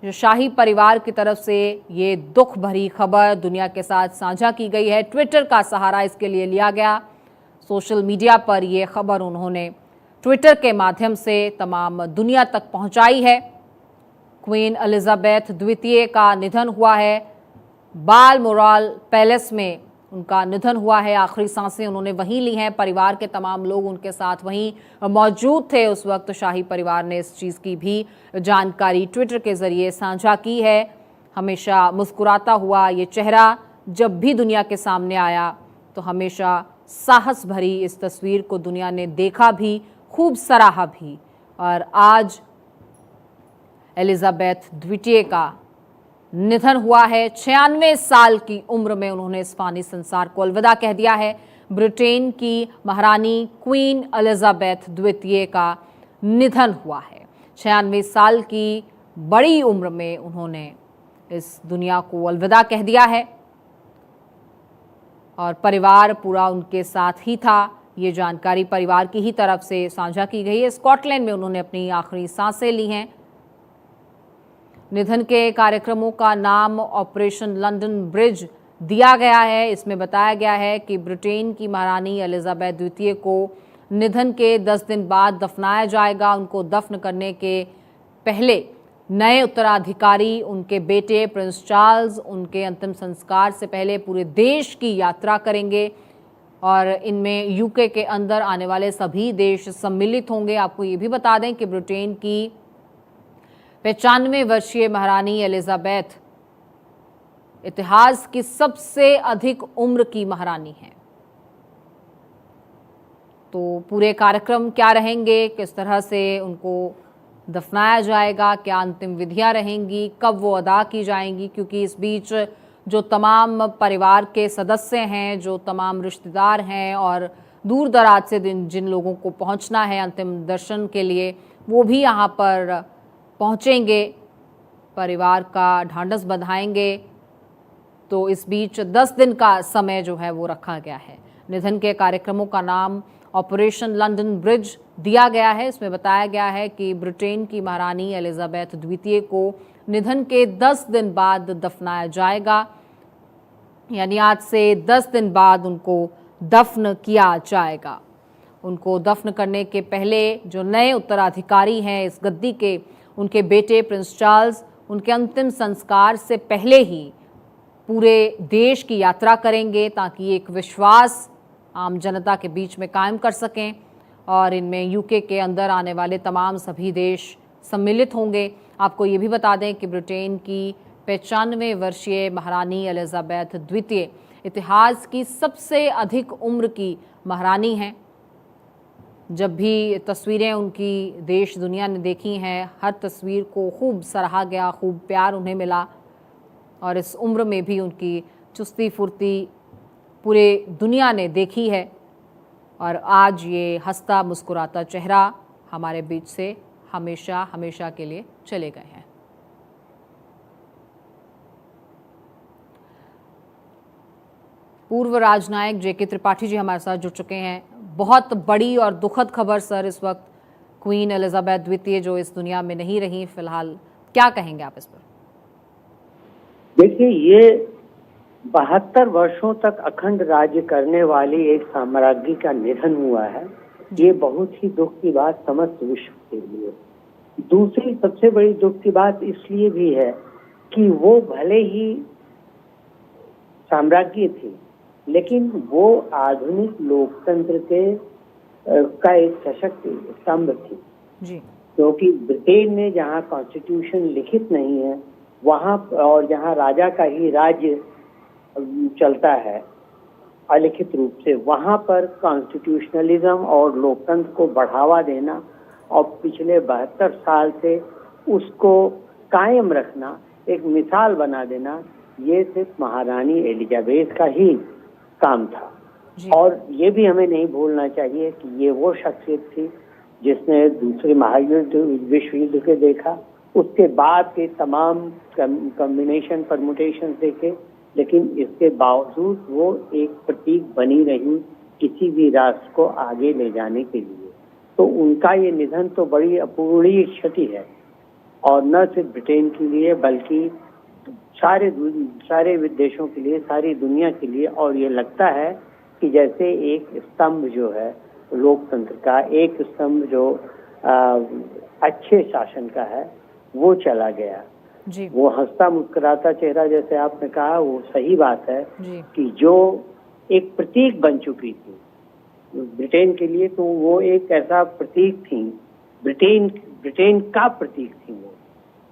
जो शाही परिवार की तरफ से ये दुख भरी खबर दुनिया के साथ साझा की गई है। ट्विटर का सहारा इसके लिए लिया गया। सोशल मीडिया पर ये खबर उन्होंने ट्विटर के माध्यम से तमाम दुनिया तक पहुंचाई है। क्वीन एलिजाबेथ द्वितीय का निधन हुआ है। बालमोरल पैलेस में उनका निधन हुआ है। आखिरी सांसें उन्होंने वहीं ली हैं। परिवार के तमाम लोग उनके साथ वहीं मौजूद थे उस वक्त। शाही परिवार ने इस चीज़ की भी जानकारी ट्विटर के जरिए साझा की है। हमेशा मुस्कुराता हुआ ये चेहरा जब भी दुनिया के सामने आया तो हमेशा साहस भरी इस तस्वीर को दुनिया ने देखा भी, खूब सराहा भी। और आज एलिजाबेथ द्वितीय का निधन हुआ है। 96 साल की उम्र में उन्होंने इस फानी संसार को अलविदा कह दिया है। ब्रिटेन की महारानी क्वीन एलिजाबेथ द्वितीय का निधन हुआ है। 96 साल की बड़ी उम्र में उन्होंने इस दुनिया को अलविदा कह दिया है और परिवार पूरा उनके साथ ही था। ये जानकारी परिवार की ही तरफ से साझा की गई है। स्कॉटलैंड में उन्होंने अपनी आखिरी सांसें ली हैं। निधन के कार्यक्रमों का नाम ऑपरेशन लंदन ब्रिज दिया गया है। इसमें बताया गया है कि ब्रिटेन की महारानी एलिजाबेथ द्वितीय को निधन के 10 दिन बाद दफनाया जाएगा। उनको दफन करने के पहले नए उत्तराधिकारी उनके बेटे प्रिंस चार्ल्स उनके अंतिम संस्कार से पहले पूरे देश की यात्रा करेंगे और इनमें यूके के अंदर आने वाले सभी देश सम्मिलित होंगे। आपको ये भी बता दें कि ब्रिटेन की 95 वर्षीय महारानी एलिजाबेथ इतिहास की सबसे अधिक उम्र की महारानी है। तो पूरे कार्यक्रम क्या रहेंगे, किस तरह से उनको दफनाया जाएगा, क्या अंतिम विधियां रहेंगी, कब वो अदा की जाएंगी, क्योंकि इस बीच जो तमाम परिवार के सदस्य हैं, जो तमाम रिश्तेदार हैं और दूर दराज से जिन लोगों को पहुंचना है अंतिम दर्शन के लिए, वो भी यहाँ पर पहुंचेंगे, परिवार का ढांढस बंधाएंगे। तो इस बीच 10 दिन का समय जो है वो रखा गया है। निधन के कार्यक्रमों का नाम ऑपरेशन लंदन ब्रिज दिया गया है। इसमें बताया गया है कि ब्रिटेन की महारानी एलिजाबेथ द्वितीय को निधन के 10 दिन बाद दफनाया जाएगा, यानी आज से 10 दिन बाद उनको दफन किया जाएगा। उनको दफन करने के पहले जो नए उत्तराधिकारी हैं इस गद्दी के, उनके बेटे प्रिंस चार्ल्स उनके अंतिम संस्कार से पहले ही पूरे देश की यात्रा करेंगे ताकि एक विश्वास आम जनता के बीच में कायम कर सकें और इनमें यूके के अंदर आने वाले तमाम सभी देश सम्मिलित होंगे। आपको ये भी बता दें कि ब्रिटेन की 95 वर्षीय महारानी एलिजाबेथ द्वितीय इतिहास की सबसे अधिक उम्र की महारानी हैं। जब भी तस्वीरें उनकी देश दुनिया ने देखी हैं, हर तस्वीर को खूब सराहा गया, खूब प्यार उन्हें मिला और इस उम्र में भी उनकी चुस्ती फुर्ती पूरे दुनिया ने देखी है। और आज ये हंसता मुस्कुराता चेहरा हमारे बीच से हमेशा हमेशा के लिए चले गए हैं। पूर्व राजनायक जेके त्रिपाठी जी हमारे साथ जुड़ चुके हैं। बहुत बड़ी और दुखद खबर सर इस वक्त, क्वीन एलिजाबेथ द्वितीय जो इस दुनिया में नहीं रही फिलहाल, क्या कहेंगे आप इस पर? देखिए, ये 72 वर्षों तक अखंड राज्य करने वाली एक साम्राज्ञी का निधन हुआ है। ये बहुत ही दुख की बात समस्त विश्व के लिए। दूसरी सबसे बड़ी दुख की बात इसलिए भी है कि वो भले ही साम्राज्ञी थी लेकिन वो आधुनिक लोकतंत्र के का एक सशक्त स्तंभ थी जी। क्योंकि ब्रिटेन में जहाँ कॉन्स्टिट्यूशन लिखित नहीं है वहाँ और जहाँ राजा का ही राज्य चलता है अलिखित रूप से, वहाँ पर कॉन्स्टिट्यूशनलिज्म और लोकतंत्र को बढ़ावा देना और पिछले 72 साल से उसको कायम रखना, एक मिसाल बना देना, ये सिर्फ महारानी एलिजाबेथ का ही काम था। और ये भी हमें नहीं भूलना चाहिए कि ये वो शख्सियत थी जिसने दूसरे महायुद्ध विश्व युद्ध के देखा, उसके बाद के तमाम कॉम्बिनेशन परमुटेशन देखे, लेकिन इसके बावजूद वो एक प्रतीक बनी रही किसी भी राष्ट्र को आगे ले जाने के लिए। तो उनका ये निधन तो बड़ी अपूरणीय क्षति है और न सिर्फ ब्रिटेन के लिए बल्कि सारे देशों के लिए, सारी दुनिया के लिए। और ये लगता है कि जैसे एक स्तंभ जो है लोकतंत्र का, एक स्तंभ जो अच्छे शासन का है, वो चला गया जी। वो हंसता मुस्कुराता चेहरा, जैसे आपने कहा, वो सही बात है जी। कि जो एक प्रतीक बन चुकी थी ब्रिटेन के लिए, तो वो एक ऐसा प्रतीक थी, ब्रिटेन का प्रतीक थी, वो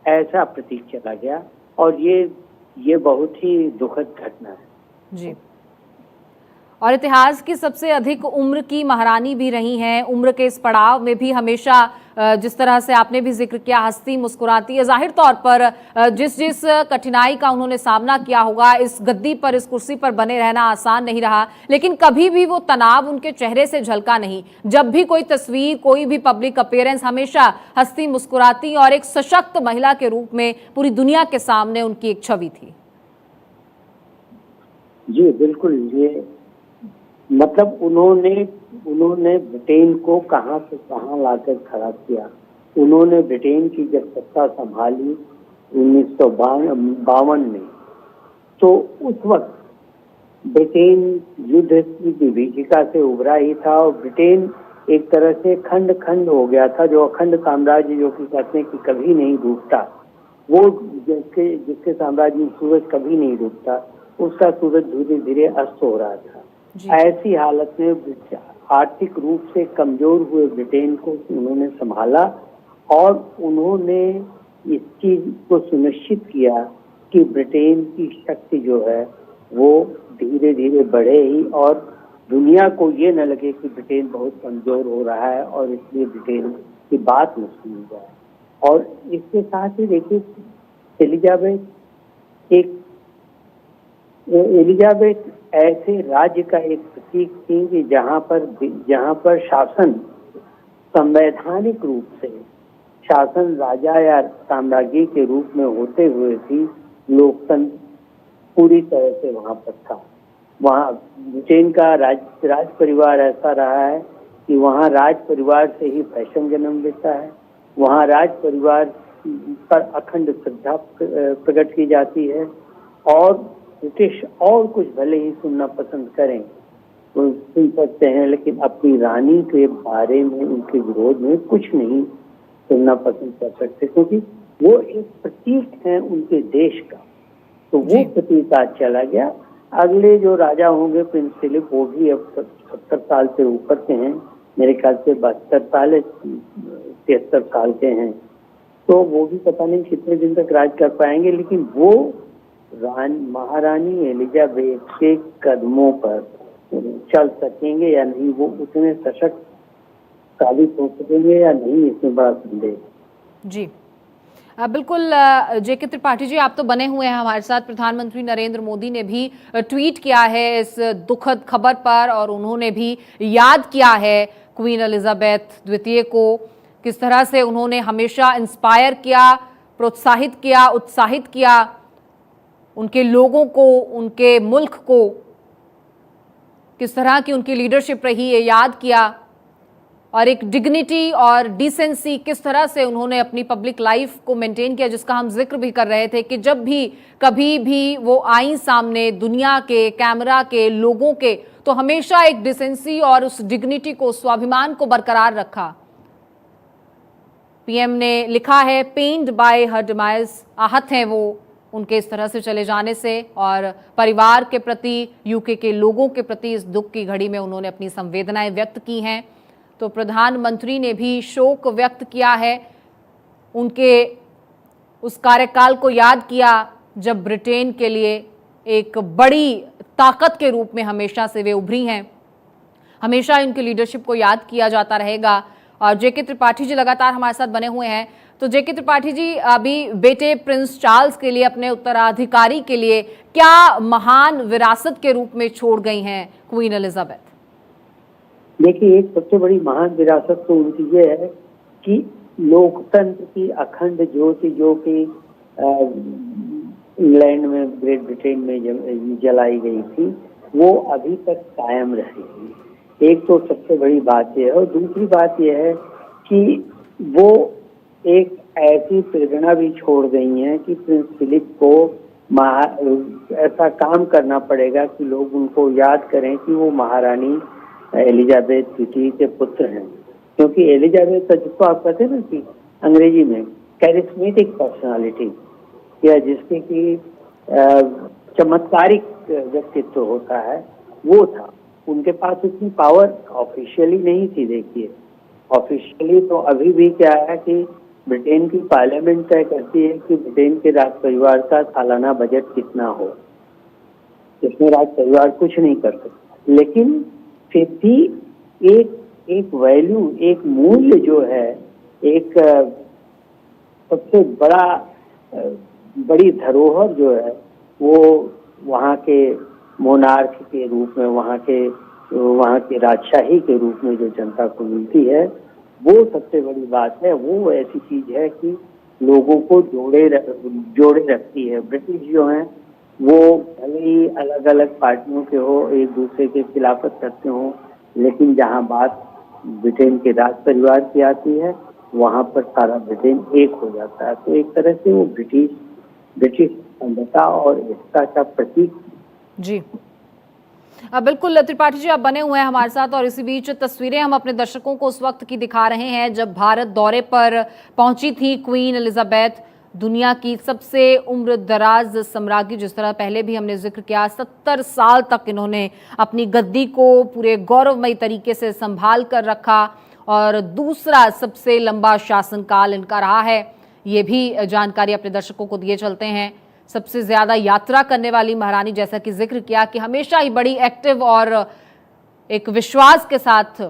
ऐसा प्रतीक चला गया। और ये बहुत ही दुखद घटना है जी। और इतिहास की सबसे अधिक उम्र की महारानी भी रही हैं। उम्र के इस पड़ाव में भी हमेशा जिस तरह से आपने भी जिक्र किया, हंसती मुस्कुराती है। जाहिर तौर पर जिस कठिनाई का उन्होंने सामना किया होगा, इस गद्दी पर, इस कुर्सी पर बने रहना आसान नहीं रहा, लेकिन कभी भी वो तनाव उनके चेहरे से झलका नहीं। जब भी कोई तस्वीर, कोई भी पब्लिक अपीयरेंस, हमेशा हंसती मुस्कुराती और एक सशक्त महिला के रूप में पूरी दुनिया के सामने उनकी एक छवि थी। जी बिल्कुल। ये मतलब उन्होंने ब्रिटेन को कहां से कहां लाकर खड़ा किया। उन्होंने ब्रिटेन की जब सत्ता संभाली 1952 में, तो उस वक्त ब्रिटेन युद्ध की विभीषिका से उभरा ही था और ब्रिटेन एक तरह से खंड खंड हो गया था। जो अखंड साम्राज्य, जो कि कहते हैं कि कभी नहीं डूबता, वो जिसके साम्राज्य में सूरज कभी नहीं डूबता, उसका सूरज धीरे धीरे अस्त हो रहा था। ऐसी हालत में आर्थिक रूप से कमजोर हुए ब्रिटेन को उन्होंने संभाला और उन्होंने इस चीज को सुनिश्चित किया कि ब्रिटेन की शक्ति जो है वो धीरे धीरे बढ़े ही, और दुनिया को ये न लगे कि ब्रिटेन बहुत कमजोर हो रहा है और इसलिए ब्रिटेन की बात न सुनी जाए। और इसके साथ ही देखिए, एलिजाबेथ ऐसे राज्य का एक प्रतीक थी कि जहां पर शासन संवैधानिक रूप से शासन राजा या साम्राज्य के रूप में होते हुए भी लोकतंत्र पूरी तरह से वहां पर था। वहां ब्रिटेन का राज परिवार ऐसा रहा है कि वहां राज परिवार से ही फैशन जन्म लेता है। वहां राज परिवार पर अखंड श्रद्धा प्रकट की जाती है और ब्रिटिश और कुछ भले ही सुनना पसंद करें तो सुन सकते हैं, लेकिन अपनी रानी के बारे में, उनके विरोध में कुछ नहीं सुनना पसंद कर सकते, क्योंकि वो एक प्रतीक है उनके देश का। तो वो प्रतीक आज चला गया। अगले जो राजा होंगे प्रिंस फिलिप, वो भी अब 70 साल से ऊपर के हैं, मेरे ख्याल से 72 साल 73 साल के हैं, तो वो भी पता नहीं कितने दिन तक राज कर पाएंगे। लेकिन वो महारानी एलिजाबेथ के कदमों पर चल सकेंगे या नहीं, वो उतने सशक्त साबित हो सकेंगे या नहीं, इसमें बड़ा संदेह। जी बिल्कुल। जेके त्रिपाठी जी, आप तो बने हुए हैं हमारे साथ। प्रधानमंत्री नरेंद्र मोदी ने भी ट्वीट किया है इस दुखद खबर पर और उन्होंने भी याद किया है क्वीन एलिजाबेथ द्वितीय को। किस तरह से उन्होंने हमेशा इंस्पायर किया, प्रोत्साहित किया, उत्साहित किया उनके लोगों को, उनके मुल्क को। किस तरह की उनकी लीडरशिप रही, ये याद किया। और एक डिग्निटी और डिसेंसी किस तरह से उन्होंने अपनी पब्लिक लाइफ को मेंटेन किया, जिसका हम जिक्र भी कर रहे थे कि जब भी कभी भी वो आई सामने दुनिया के, कैमरा के, लोगों के, तो हमेशा एक डिसेंसी और उस डिग्निटी को, स्वाभिमान को बरकरार रखा। पीएम ने लिखा है, पेन्ड बाय हर डिमाइस, आहत हैं वो उनके इस तरह से चले जाने से, और परिवार के प्रति, यूके के लोगों के प्रति इस दुख की घड़ी में उन्होंने अपनी संवेदनाएं व्यक्त की हैं। तो प्रधानमंत्री ने भी शोक व्यक्त किया है, उनके उस कार्यकाल को याद किया जब ब्रिटेन के लिए एक बड़ी ताकत के रूप में हमेशा से वे उभरी हैं। हमेशा उनकी लीडरशिप को याद किया जाता रहेगा। और जेके त्रिपाठी जी लगातार हमारे साथ बने हुए हैं। तो जेके त्रिपाठी जी, अभी बेटे प्रिंस चार्ल्स के लिए, अपने उत्तराधिकारी के लिए क्या महान विरासत के रूप में छोड़ गई हैं क्वीन एलिजाबेथ? देखिए, एक सबसे बड़ी महान विरासत तो उनकी ये है कि लोकतंत्र की अखंड ज्योति जो कि इंग्लैंड में, ग्रेट ब्रिटेन में जलाई गई थी, वो अभी तक कायम रहेगी। एक तो सबसे बड़ी बात यह है, और दूसरी बात यह है कि वो एक ऐसी प्रेरणा भी छोड़ गई हैं कि प्रिंस फिलिप को ऐसा काम करना पड़ेगा कि लोग उनको याद करें कि वो महारानी एलिजाबेथ द्वितीय के पुत्र हैं। क्योंकि एलिजाबेथ का, जिसको आप कहते हैं ना कि अंग्रेजी में कैरिस्मेटिक पर्सनालिटी, या जिसके की चमत्कारिक व्यक्तित्व होता है, वो था। उनके पास इतनी पावर ऑफिशियली नहीं थी। देखिए, ऑफिशियली तो अभी भी क्या है कि ब्रिटेन की पार्लियामेंट तय करती है कि ब्रिटेन के राज परिवार का सालाना बजट कितना हो। इसमें राज परिवार कुछ नहीं कर सकता, लेकिन फिर भी एक वैल्यू, एक मूल्य जो है, एक सबसे बड़ी धरोहर जो है, वो वहाँ के मोनार्क के रूप में, वहाँ के राजशाही के रूप में जो जनता को मिलती है, वो सबसे बड़ी बात है। वो ऐसी चीज है कि लोगों को जोड़े रखती है। ब्रिटिश जो हैं वो भले ही अलग अलग पार्टियों के हो, एक दूसरे के खिलाफत करते हो, लेकिन जहाँ बात ब्रिटेन के राज परिवार की आती है, वहाँ पर सारा ब्रिटेन एक हो जाता है। तो एक तरह से वो ब्रिटिश सभ्यता और एकता का प्रतीक। जी बिल्कुल त्रिपाठी जी, आप बने हुए हैं हमारे साथ, और इसी बीच तस्वीरें हम अपने दर्शकों को उस वक्त की दिखा रहे हैं जब भारत दौरे पर पहुंची थी क्वीन एलिजाबेथ, दुनिया की सबसे उम्र दराज सम्राज्ञी। जिस तरह पहले भी हमने जिक्र किया, 70 साल तक इन्होंने अपनी गद्दी को पूरे गौरवमयी तरीके से संभाल कर रखा, और दूसरा सबसे लंबा शासनकाल इनका रहा है। ये भी जानकारी अपने दर्शकों को दिए चलते हैं। सबसे ज्यादा यात्रा करने वाली महारानी, जैसा कि जिक्र किया कि हमेशा ही बड़ी एक्टिव और एक विश्वास के साथ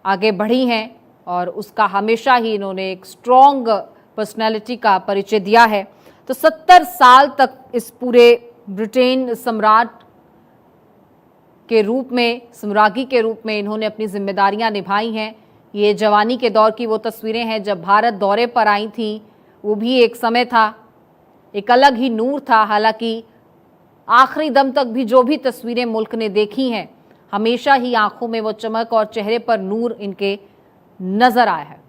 आगे बढ़ी हैं, और उसका हमेशा ही इन्होंने एक स्ट्रॉन्ग पर्सनैलिटी का परिचय दिया है। तो 70 साल तक इस पूरे ब्रिटेन सम्राट के रूप में, सम्राज्ञी के रूप में इन्होंने अपनी जिम्मेदारियां निभाई हैं। ये जवानी के दौर की वो तस्वीरें हैं जब भारत दौरे पर आई थी। वो भी एक समय था, एक अलग ही नूर था। हालांकि आखिरी दम तक भी जो भी तस्वीरें मुल्क ने देखी हैं, हमेशा ही आंखों में वो चमक और चेहरे पर नूर इनके नजर आया है।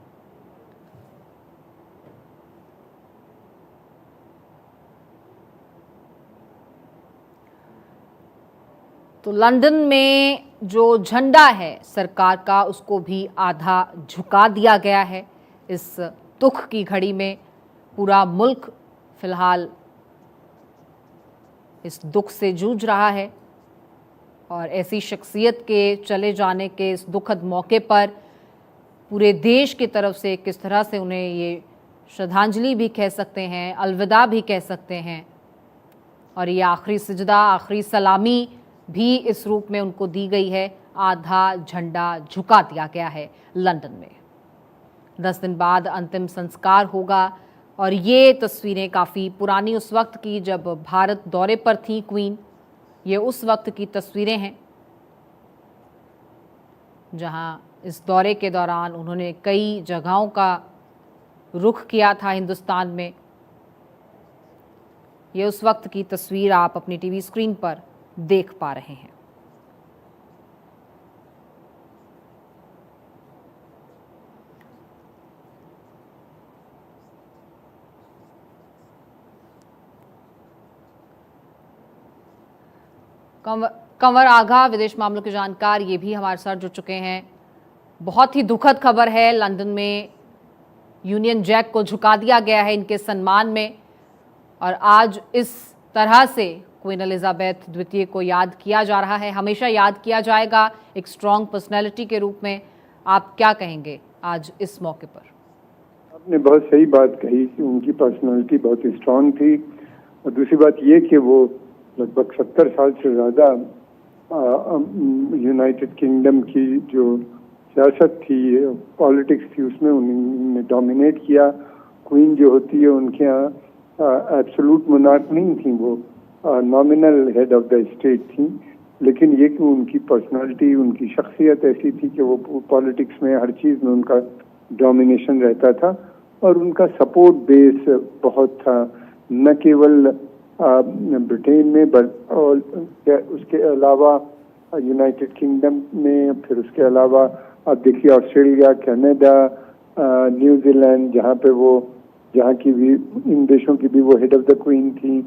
तो लंदन में जो झंडा है सरकार का, उसको भी आधा झुका दिया गया है। इस दुख की घड़ी में पूरा मुल्क फिलहाल इस दुख से जूझ रहा है, और ऐसी शख्सियत के चले जाने के इस दुखद मौके पर पूरे देश की तरफ से किस तरह से उन्हें ये श्रद्धांजलि भी कह सकते हैं, अलविदा भी कह सकते हैं, और ये आखिरी सिजदा, आखिरी सलामी भी इस रूप में उनको दी गई है। आधा झंडा झुका दिया गया है लंदन में। 10 दिन बाद अंतिम संस्कार होगा, और ये तस्वीरें काफ़ी पुरानी, उस वक्त की जब भारत दौरे पर थी क्वीन। ये उस वक्त की तस्वीरें हैं जहां इस दौरे के दौरान उन्होंने कई जगहों का रुख किया था हिंदुस्तान में। ये उस वक्त की तस्वीर आप अपनी टीवी स्क्रीन पर देख पा रहे हैं। कंवर आघा, विदेश मामलों के जानकार, ये भी हमारे साथ जुड़ चुके हैं। बहुत ही दुखद खबर है, लंदन में यूनियन जैक को झुका दिया गया है इनके सम्मान में, और आज इस तरह से क्वीन एलिजाबेथ द्वितीय को याद किया जा रहा है। हमेशा याद किया जाएगा एक स्ट्रॉन्ग पर्सनैलिटी के रूप में। आप क्या कहेंगे आज इस मौके पर? आपने बहुत सही बात कही कि उनकी पर्सनैलिटी बहुत स्ट्रॉन्ग थी, और दूसरी बात ये कि वो लगभग 70 साल से ज़्यादा यूनाइटेड किंगडम की जो सियासत थी, पॉलिटिक्स थी, उसमें उन्होंने डोमिनेट किया। क्वीन जो होती है उनके यहाँ एब्सोल्यूट मोनार्क नहीं थी, वो nominal head of the state थी, लेकिन ये कि उनकी पर्सनालिटी, उनकी शख्सियत ऐसी थी कि वो पॉलिटिक्स में हर चीज़ में उनका डोमिनेशन रहता था, और उनका सपोर्ट बेस बहुत था, न केवल ब्रिटेन में और उसके अलावा यूनाइटेड किंगडम में, फिर उसके अलावा आप देखिए ऑस्ट्रेलिया, कनाडा, न्यूजीलैंड, जहाँ की भी, इन देशों की भी वो हेड ऑफ द क्वीन थी,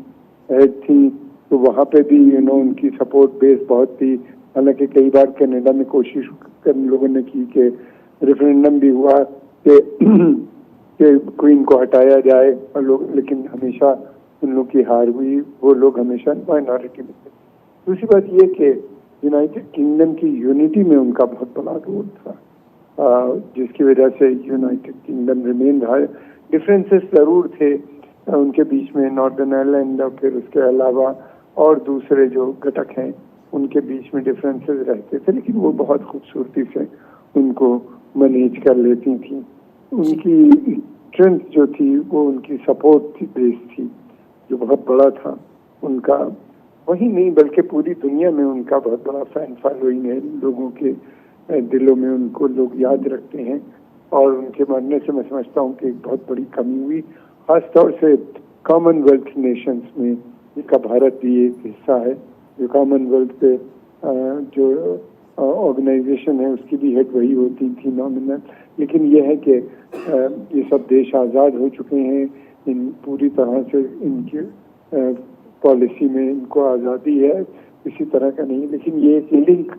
हेड थी, तो वहाँ पे भी उनकी सपोर्ट बेस बहुत थी। हालांकि कई बार कनाडा में कोशिश लोगों ने की कि रेफरेंडम भी हुआ कि क्वीन को हटाया जाए, और लोग, लेकिन हमेशा उन लोग की हार हुई, वो लोग हमेशा माइनॉरिटी में थे। दूसरी बात ये कि यूनाइटेड किंगडम की यूनिटी में उनका बहुत बड़ा रोल था, जिसकी वजह से यूनाइटेड किंगडम रिमेन रहा। डिफरेंसेस जरूर थे उनके बीच में, नॉर्दर्न आयरलैंड और फिर उसके अलावा और दूसरे जो घटक हैं उनके बीच में डिफरेंसेस रहते थे, लेकिन वो बहुत खूबसूरती से उनको मैनेज कर लेती थी। उनकी स्ट्रेंथ जो थी वो उनकी सपोर्ट थी, बेस थी, जो बहुत बड़ा था उनका। वही नहीं बल्कि पूरी दुनिया में उनका बहुत बड़ा फैन फॉलोइंग है, लोगों के दिलों में उनको लोग याद रखते हैं। और उनके मरने से मैं समझता हूँ कि एक बहुत बड़ी कमी हुई, खासतौर से कॉमनवेल्थ नेशंस में, जिसका भारत भी एक हिस्सा है। जो कॉमनवेल्थ के जो ऑर्गेनाइजेशन है उसकी भी हेड वही होती थी नॉमिनल, लेकिन यह है कि ये सब देश आज़ाद हो चुके हैं, इन पूरी तरह से इनके पॉलिसी में इनको आज़ादी है, किसी तरह का नहीं। लेकिन ये एक लिंक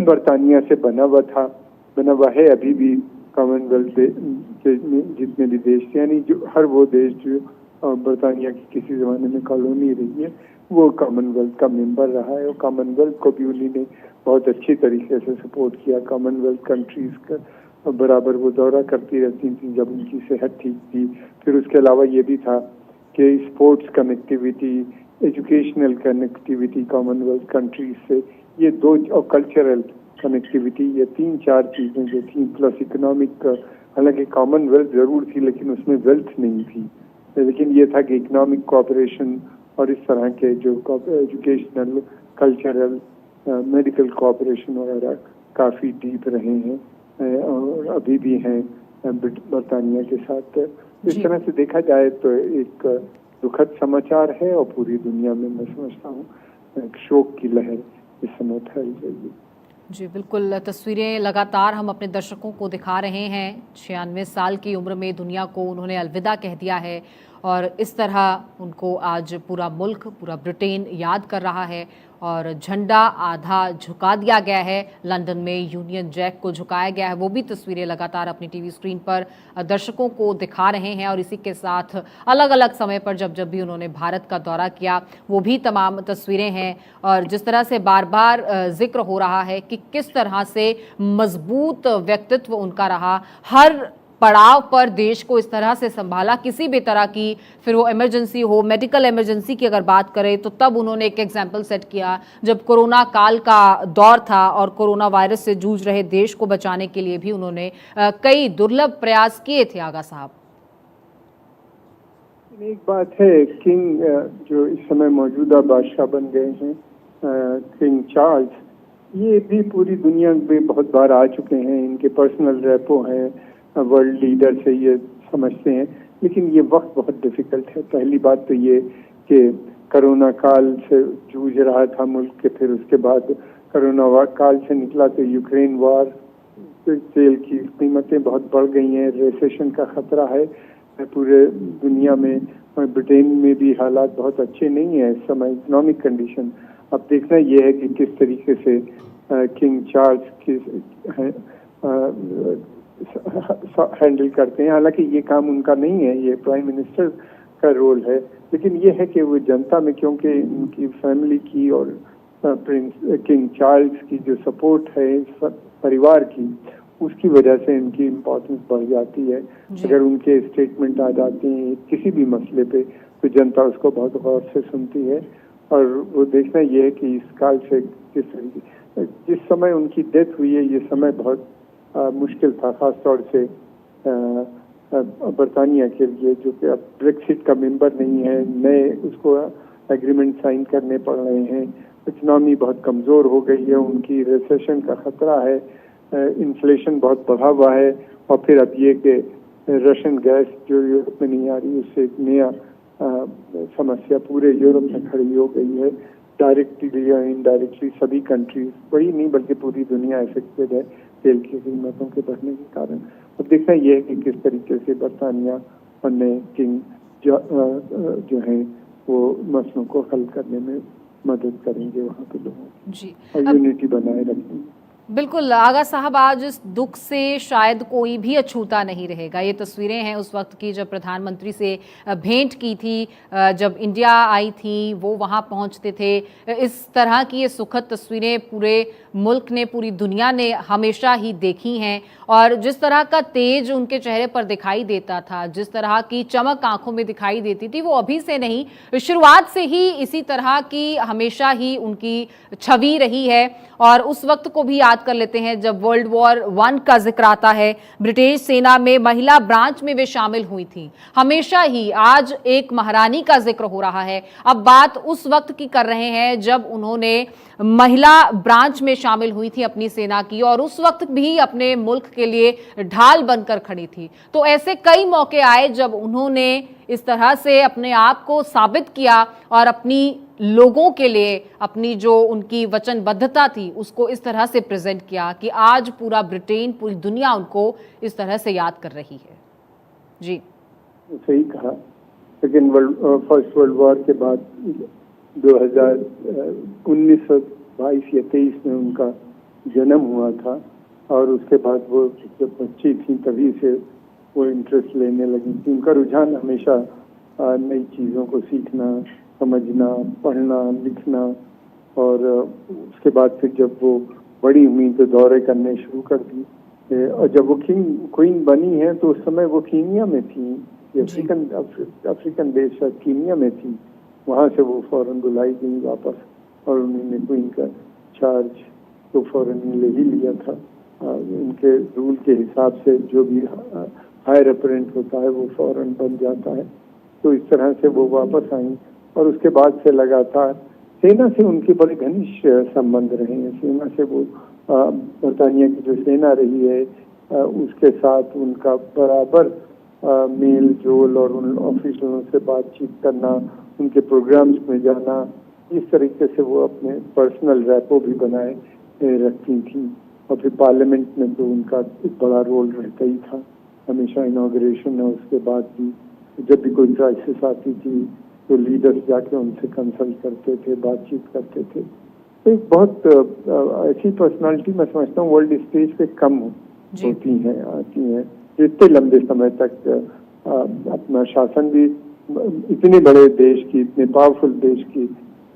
बरतानिया से बना हुआ है अभी भी कॉमनवेल्थ के जितने भी देश, यानी जो हर वो देश जो बरतानिया की किसी ज़माने में कॉलोनी रही है वो कॉमनवेल्थ का मेंबर रहा है। और कॉमनवेल्थ को भी उन्हीं ने बहुत अच्छी तरीके से सपोर्ट किया। कॉमनवेल्थ कंट्रीज़ का बराबर वो दौरा करती रहती थी जब उनकी सेहत ठीक थी। फिर उसके अलावा ये भी था कि sports connectivity, educational connectivity Commonwealth countries से, ये दो, और कल्चरल कनेक्टिविटी, ये 3-4 चीज़ें जो थी, प्लस इकोनॉमिक। हालांकि कॉमनवेल्थ ज़रूर थी लेकिन उसमें वेल्थ नहीं थी, लेकिन ये था कि इकोनॉमिक कोऑपरेशन और इस तरह के जो एजुकेशनल, कल्चरल, मेडिकल कोऑपरेशन वगैरह काफ़ी डीप रहे हैं और अभी भी हैं बरतानिया के साथ। इस तरह से देखा जाए तो एक दुखद समाचार है और पूरी दुनिया में मैं समझता हूँ एक शोक की लहर इस समय फैल रही है। जी बिल्कुल, तस्वीरें लगातार हम अपने दर्शकों को दिखा रहे हैं। 96 साल की उम्र में दुनिया को उन्होंने अलविदा कह दिया है और इस तरह उनको आज पूरा मुल्क, पूरा ब्रिटेन याद कर रहा है और झंडा आधा झुका दिया गया है। लंदन में यूनियन जैक को झुकाया गया है। वो भी तस्वीरें लगातार अपनी टीवी स्क्रीन पर दर्शकों को दिखा रहे हैं और इसी के साथ अलग अलग समय पर जब भी उन्होंने भारत का दौरा किया वो भी तमाम तस्वीरें हैं। और जिस तरह से बार बार जिक्र हो रहा है कि किस तरह से मजबूत व्यक्तित्व उनका रहा, हर पड़ाव पर देश को इस तरह से संभाला, किसी भी तरह की, फिर वो इमरजेंसी हो, मेडिकल इमरजेंसी की अगर बात करें तो तब उन्होंने एक एग्जाम्पल सेट किया जब कोरोना काल का दौर था और कोरोना वायरस से जूझ रहे देश को बचाने के लिए भी उन्होंने कई दुर्लभ प्रयास किए थे। आगा साहब, एक बात है, किंग जो इस समय मौजूदा बादशाह बन गए हैं, किंग चार्ल्स, ये भी पूरी दुनिया में बहुत बार आ चुके हैं। इनके पर्सनल रेपो हैं, वर्ल्ड लीडर से ये समझते हैं, लेकिन ये वक्त बहुत डिफिकल्ट है। पहली बात तो ये कि कोरोना काल से जूझ रहा था मुल्क के, फिर उसके बाद कोरोना काल से निकला तो यूक्रेन वार, तेल की कीमतें बहुत बढ़ गई हैं, रिसेशन का खतरा है पूरे दुनिया में। ब्रिटेन में भी हालात बहुत अच्छे नहीं है इस समय, इकोनॉमिक कंडीशन। अब देखना यह है कि किस तरीके से किंग चार्ल्स हैंडल करते हैं। हालांकि ये काम उनका नहीं है, ये प्राइम मिनिस्टर का रोल है, लेकिन ये है कि वो जनता में, क्योंकि उनकी फैमिली की और प्रिंस किंग चार्ल्स की जो सपोर्ट है परिवार की, उसकी वजह से इनकी इम्पोर्टेंस बढ़ जाती है। अगर उनके स्टेटमेंट आ जाते हैं किसी भी मसले पे तो जनता उसको बहुत गौर से सुनती है। और वो देखना ये है कि इस काल से जिस समय उनकी डेथ हुई है, ये समय बहुत मुश्किल था, खास तौर से बरतानिया के लिए, जो कि अब ब्रेक्सिट का मेंबर नहीं है, नए उसको एग्रीमेंट साइन करने पड़ रहे हैं, इकोनॉमी बहुत कमज़ोर हो गई है, उनकी रिसेशन का खतरा है, इन्फ्लेशन बहुत बढ़ा हुआ है, और फिर अब ये कि रशियन गैस जो यूरोप में नहीं आ रही, उससे एक नया समस्या पूरे यूरोप में खड़ी हो गई है। डायरेक्टली या इनडायरेक्टली सभी कंट्रीज, वही नहीं बल्कि पूरी दुनिया अफेक्टेड है तेल की कीमतों के बढ़ने के कारण। अब देखना यह है कि किस तरीके से बरतानिया और नए किंग जो हैं वो मसलों को हल करने में मदद करेंगे वहाँ पे लोगों जी और यूनिटी बनाए रखेंगे। बिल्कुल आगा साहब, आज इस दुख से शायद कोई भी अछूता नहीं रहेगा। ये तस्वीरें हैं उस वक्त की जब प्रधानमंत्री से भेंट की थी, जब इंडिया आई थी, वो वहाँ पहुँचते थे। इस तरह की ये सुखद तस्वीरें पूरे मुल्क ने, पूरी दुनिया ने हमेशा ही देखी हैं। और जिस तरह का तेज उनके चेहरे पर दिखाई देता था, जिस तरह की चमक आंखों में दिखाई देती थी, वो अभी से नहीं, शुरुआत से ही इसी तरह की हमेशा ही उनकी छवि रही है। और उस वक्त को भी याद कर लेते हैं जब वर्ल्ड वॉर 1 का जिक्र आता है, ब्रिटिश सेना में महिला ब्रांच में वे शामिल हुई थी। हमेशा ही आज एक महारानी का जिक्र हो रहा है। अब बात उस वक्त की कर रहे हैं जब उन्होंने महिला ब्रांच में शामिल हुई थी अपनी सेना की, और उस वक्त भी अपने मुल्क के लिए ढाल बनकर खड़ी थी। तो ऐसे कई मौके आए जब उन्होंने इस तरह से अपने आप को साबित किया और अपनी लोगों के लिए अपनी जो उनकी वचनबद्धता थी उसको इस तरह से प्रेजेंट किया कि आज पूरा ब्रिटेन, पूरी दुनिया उनको इस तरह से याद कर रही है। जी सही कहा। सेकेंड फर्स्ट वर्ल्ड वॉर के बाद 1922 या 23 में उनका जन्म हुआ था, और उसके बाद वो जब बच्ची थी तभी से वो इंटरेस्ट लेने लगी थी। उनका रुझान हमेशा नई चीज़ों को सीखना, समझना, पढ़ना, लिखना, और उसके बाद फिर जब वो बड़ी हुई तो दौरे करने शुरू कर दी। और जब वो क्वीन बनी है तो उस समय वो कीनिया में थी, अफ्रीकन देश कीनिया में थी। वहाँ से वो फौरन बुलाई गई वापस, और उन्होंने क्वीन का चार्ज तो फौरन ले ही लिया था। उनके रूल के हिसाब से जो भी हायर अपरेंट होता है वो फौरन बन जाता है। तो इस तरह से वो वापस आई, और उसके बाद से लगातार सेना से उनके बड़े घनिष्ठ संबंध रहे हैं। सेना से वो बरतानिया की जो सेना रही है उसके साथ उनका बराबर मेल जोल और उन ऑफिसरों से बातचीत करना, उनके प्रोग्राम्स में जाना, इस तरीके से वो अपने पर्सनल रैपो भी बनाए रखती थी। और फिर पार्लियामेंट में तो उनका एक बड़ा रोल रहता ही था, हमेशा इनॉग्रेशन है उसके बाद भी जब भी कोई क्राइसिस आती थी तो लीडर्स जाके उनसे कंसल्ट करते थे, बातचीत करते थे। तो एक बहुत ऐसी पर्सनालिटी मैं समझता हूँ वर्ल्ड स्टेज पे कम होती हैं, आती हैं, इतने लंबे समय तक अपना शासन भी, इतने बड़े देश की, इतने पावरफुल देश की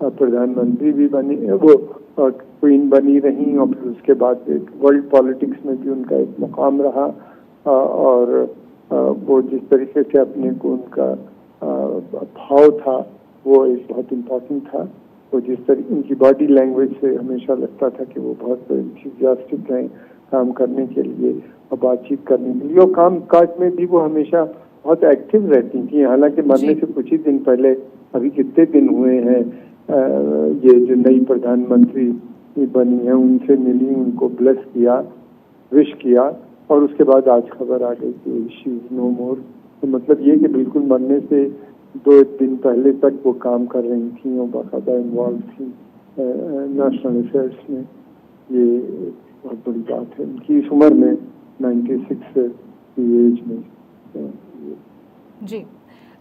प्रधानमंत्री भी बनी, वो क्वीन बनी रही, और फिर उसके बाद एक वर्ल्ड पॉलिटिक्स में भी उनका एक मुकाम रहा। और वो जिस तरीके से अपने को उनका भाव था वो एक बहुत इम्पोर्टेंट था। वो जिस तरीके उनकी बॉडी लैंग्वेज से हमेशा लगता था कि वो बहुत एंथुसियास्टिक हैं काम करने के लिए और बातचीत करने के लिए, और काम काज में भी वो हमेशा बहुत एक्टिव रहती थी। हालांकि मरने से कुछ ही दिन पहले, अभी कितने दिन हुए हैं, ये जो नई प्रधानमंत्री बनी है उनसे मिली, उनको ब्लेस किया, विश किया, और उसके बाद आज खबर आ गई कि शी इज नो मोर। तो मतलब ये कि बिल्कुल मरने से 2 दिन पहले तक वो काम कर रही थी और बाकायदा इन्वॉल्व थी नेशनल अफेयर्स में। ये बहुत बड़ी बात है उनकी इस उम्र में, 96 की एज में। जी,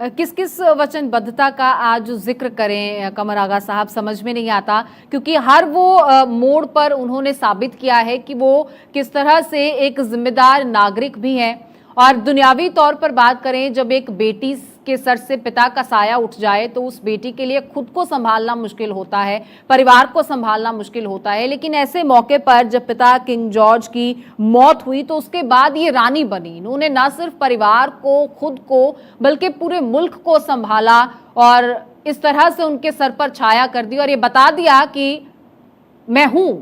किस किस वचनबद्धता का आज जिक्र करें कमर आगा साहब, समझ में नहीं आता, क्योंकि हर वो मोड़ पर उन्होंने साबित किया है कि वो किस तरह से एक जिम्मेदार नागरिक भी हैं। और दुनियावी तौर पर बात करें, जब एक बेटी के सर से पिता का साया उठ जाए तो उस बेटी के लिए खुद को संभालना मुश्किल होता है, परिवार को संभालना मुश्किल होता है। लेकिन ऐसे मौके पर जब पिता किंग जॉर्ज की मौत हुई तो उसके बाद ये रानी बनी। इन्होंने न सिर्फ परिवार को, खुद को, बल्कि पूरे मुल्क को संभाला और इस तरह से उनके सर पर छाया कर दी और ये बता दिया कि मैं हूं।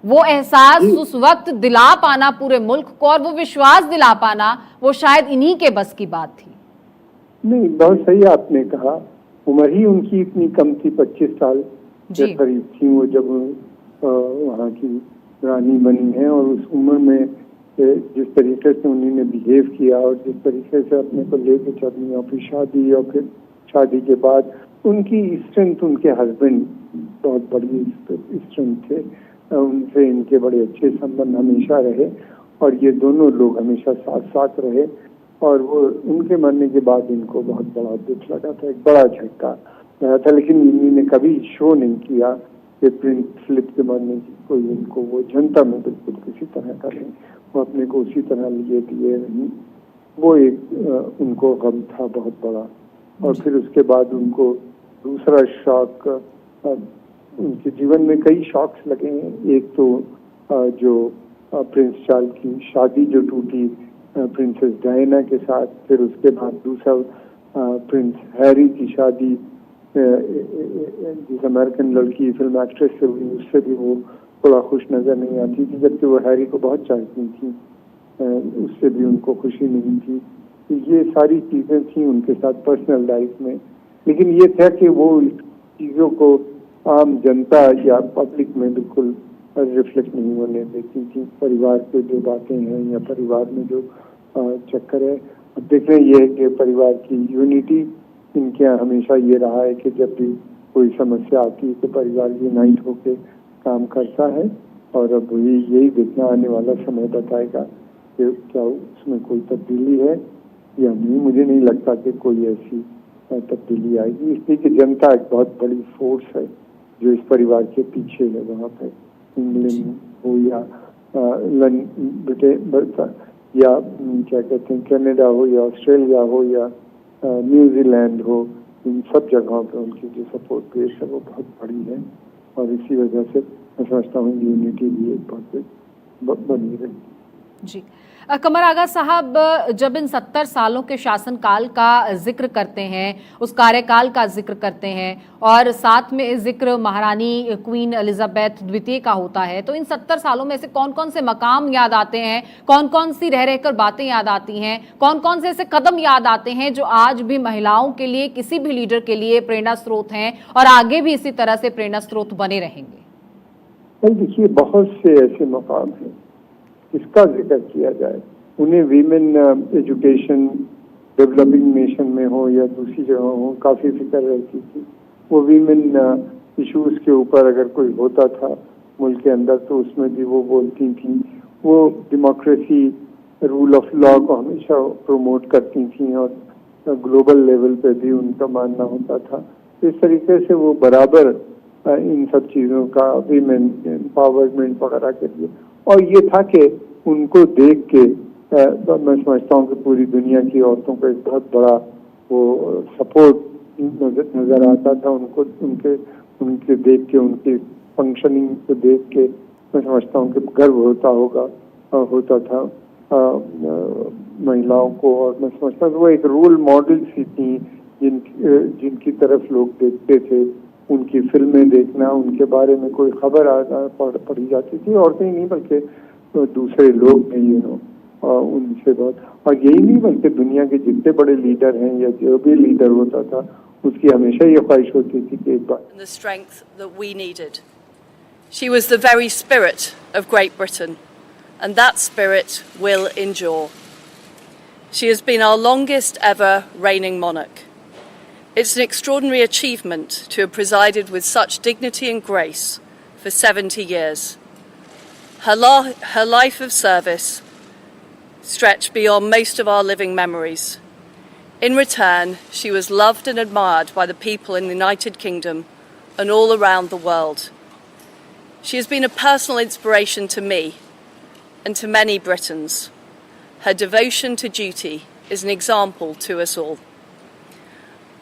वो एहसास उस वक्त दिला पाना पूरे मुल्क को, और वो विश्वास दिला पाना, वो शायद इन्हीं के बस की बात थी। नहीं, बहुत सही आपने कहा। उम्र ही उनकी इतनी कम थी, 25 साल के करीब थी वो जब वहाँ की रानी बनी है। और उस उम्र में जिस तरीके से उन्होंने बिहेव किया और जिस तरीके से अपने को लेके चलनी, और फिर शादी, और फिर शादी के बाद उनकी स्ट्रेंथ उनके हस्बैंड बहुत बड़ी स्ट्रेंथ थे, उनसे इनके बड़े अच्छे संबंध हमेशा रहे और ये दोनों लोग हमेशा साथ साथ रहे। और वो उनके मरने के बाद इनको बहुत बड़ा दुख लगा था, एक बड़ा झटका लगा था, लेकिन इन्होंने कभी शो नहीं किया कि प्रिंस फिलिप के मरने की कोई इनको वो जनता में बिल्कुल किसी तरह का नहीं, वो अपने को उसी तरह लिए दिए नहीं। वो एक उनको गम था बहुत बड़ा। और फिर उसके बाद उनको दूसरा शॉक, उनके जीवन में कई शॉक्स लगे हैं। एक तो जो प्रिंस चार्ल्स की शादी जो टूटी प्रिंसेस डायना के साथ, फिर उसके बाद दूसरा प्रिंस हैरी की शादी जिस अमेरिकन लड़की फिल्म एक्ट्रेस से हुई, उससे भी वो थोड़ा खुश नजर नहीं आती थी, जबकि वो हैरी को बहुत चाहती थी, उससे भी उनको खुशी नहीं थी। तो ये सारी चीजें थी उनके साथ पर्सनल लाइफ में, लेकिन ये था कि वो चीजों को आम जनता या पब्लिक में बिल्कुल रिफ्लेक्ट नहीं होने देती थी। परिवार के जो बातें हैं या परिवार में जो चक्कर है, अब देख रहे हैं ये है कि परिवार की यूनिटी इनके यहाँ हमेशा ये रहा है कि जब भी कोई समस्या आती है तो परिवार यूनाइट होकर काम करता है। और अब यही देखना आने वाला समय बताएगा कि क्या उसमें कोई तब्दीली है या नहीं। मुझे नहीं लगता कि कोई ऐसी तब्दीली आएगी, इसलिए कि जनता एक बहुत बड़ी फोर्स है जो इस परिवार के पीछे है। वहाँ पे इंग्लैंड हो या ब्रिटेन या क्या कहते हैं कनाडा हो या ऑस्ट्रेलिया हो या न्यूजीलैंड हो, इन सब जगहों पे उनकी जो सपोर्ट बेस है वो बहुत बड़ी है। और इसी वजह से मैं समझता हूँ यूनिटी भी एक बहुत बनी रही। जी, कमर आगा साहब, जब इन 70 सालों के शासनकाल का जिक्र करते हैं, उस कार्यकाल का जिक्र करते हैं और साथ में जिक्र महारानी क्वीन एलिजाबेथ द्वितीय का होता है, तो इन 70 सालों में से कौन कौन से मकाम याद आते हैं, कौन कौन सी रह रहकर बातें याद आती हैं, कौन कौन से ऐसे कदम याद आते हैं जो आज भी महिलाओं के लिए, किसी भी लीडर के लिए प्रेरणा स्रोत हैं और आगे भी इसी तरह से प्रेरणा स्रोत बने रहेंगे? देखिए, बहुत से ऐसे मकाम हैं, इसका जिक्र किया जाए, उन्हें वीमेन एजुकेशन डेवलपिंग नेशन में हो या दूसरी जगह हो, काफ़ी फिक्र रहती थी। वो वीमेन इश्यूज के ऊपर अगर कोई होता था मुल्क के अंदर तो उसमें भी वो बोलती थी। वो डेमोक्रेसी, रूल ऑफ लॉ को हमेशा प्रमोट करती थी और ग्लोबल लेवल पे भी उनका मानना होता था। इस तरीके से वो बराबर इन सब चीज़ों का वीमेन एम्पावरमेंट वगैरह के लिए, और ये था कि उनको देख के मैं समझता हूँ कि पूरी दुनिया की औरतों को एक बहुत बड़ा वो सपोर्ट नजर आता था। उनको उनके देख के, उनकी फंक्शनिंग को देख के मैं समझता हूँ कि गर्व होता था महिलाओं को। और मैं समझता हूँ कि वो एक रोल मॉडल सी थी जिनकी तरफ लोग देखते थे। उनकी फिल्में देखना, उनके बारे में कोई खबर पढ़ी जाती थी, औरतें ही नहीं बल्कि दूसरे लोग भी उनसे बहुत, और यही नहीं बल्कि दुनिया के जितने बड़े लीडर हैं या जो भी लीडर होता था उसकी हमेशा ये ख्वाहिश होती थी कि एक बार the strength that we needed. She was the very spirit of Great Britain, and that spirit will endure. She has been our longest ever reigning monarch. It's an extraordinary achievement to have presided with such dignity and grace for 70 years. Her life of service stretched beyond most of our living memories. In return, she was loved and admired by the people in the United Kingdom and all around the world. She has been a personal inspiration to me and to many Britons. Her devotion to duty is an example to us all.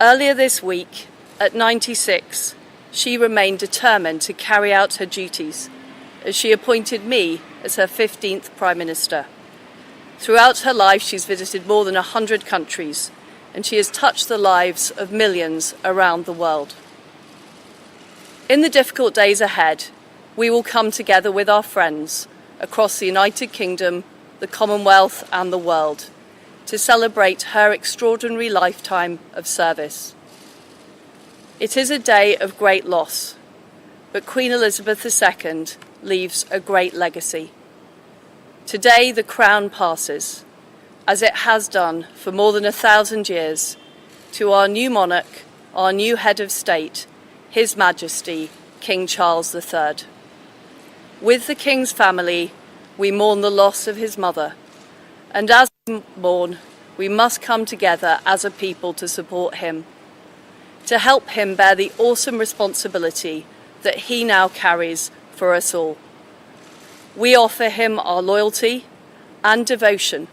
Earlier this week, at 96, she remained determined to carry out her duties as she appointed me as her 15th Prime Minister. Throughout her life, she's visited more than 100 countries, and she has touched the lives of millions around the world. In the difficult days ahead, we will come together with our friends across the United Kingdom, the Commonwealth and the world to celebrate her extraordinary lifetime of service. It is a day of great loss, but Queen Elizabeth II leaves a great legacy. Today the crown passes, as it has done for more than 1,000 years, to our new monarch, our new head of state, His Majesty King Charles III. With the King's family, we mourn the loss of his mother, and as we mourn, we must come together as a people to support him, to help him bear the awesome responsibility that he now carries for us all. We offer him our loyalty and devotion,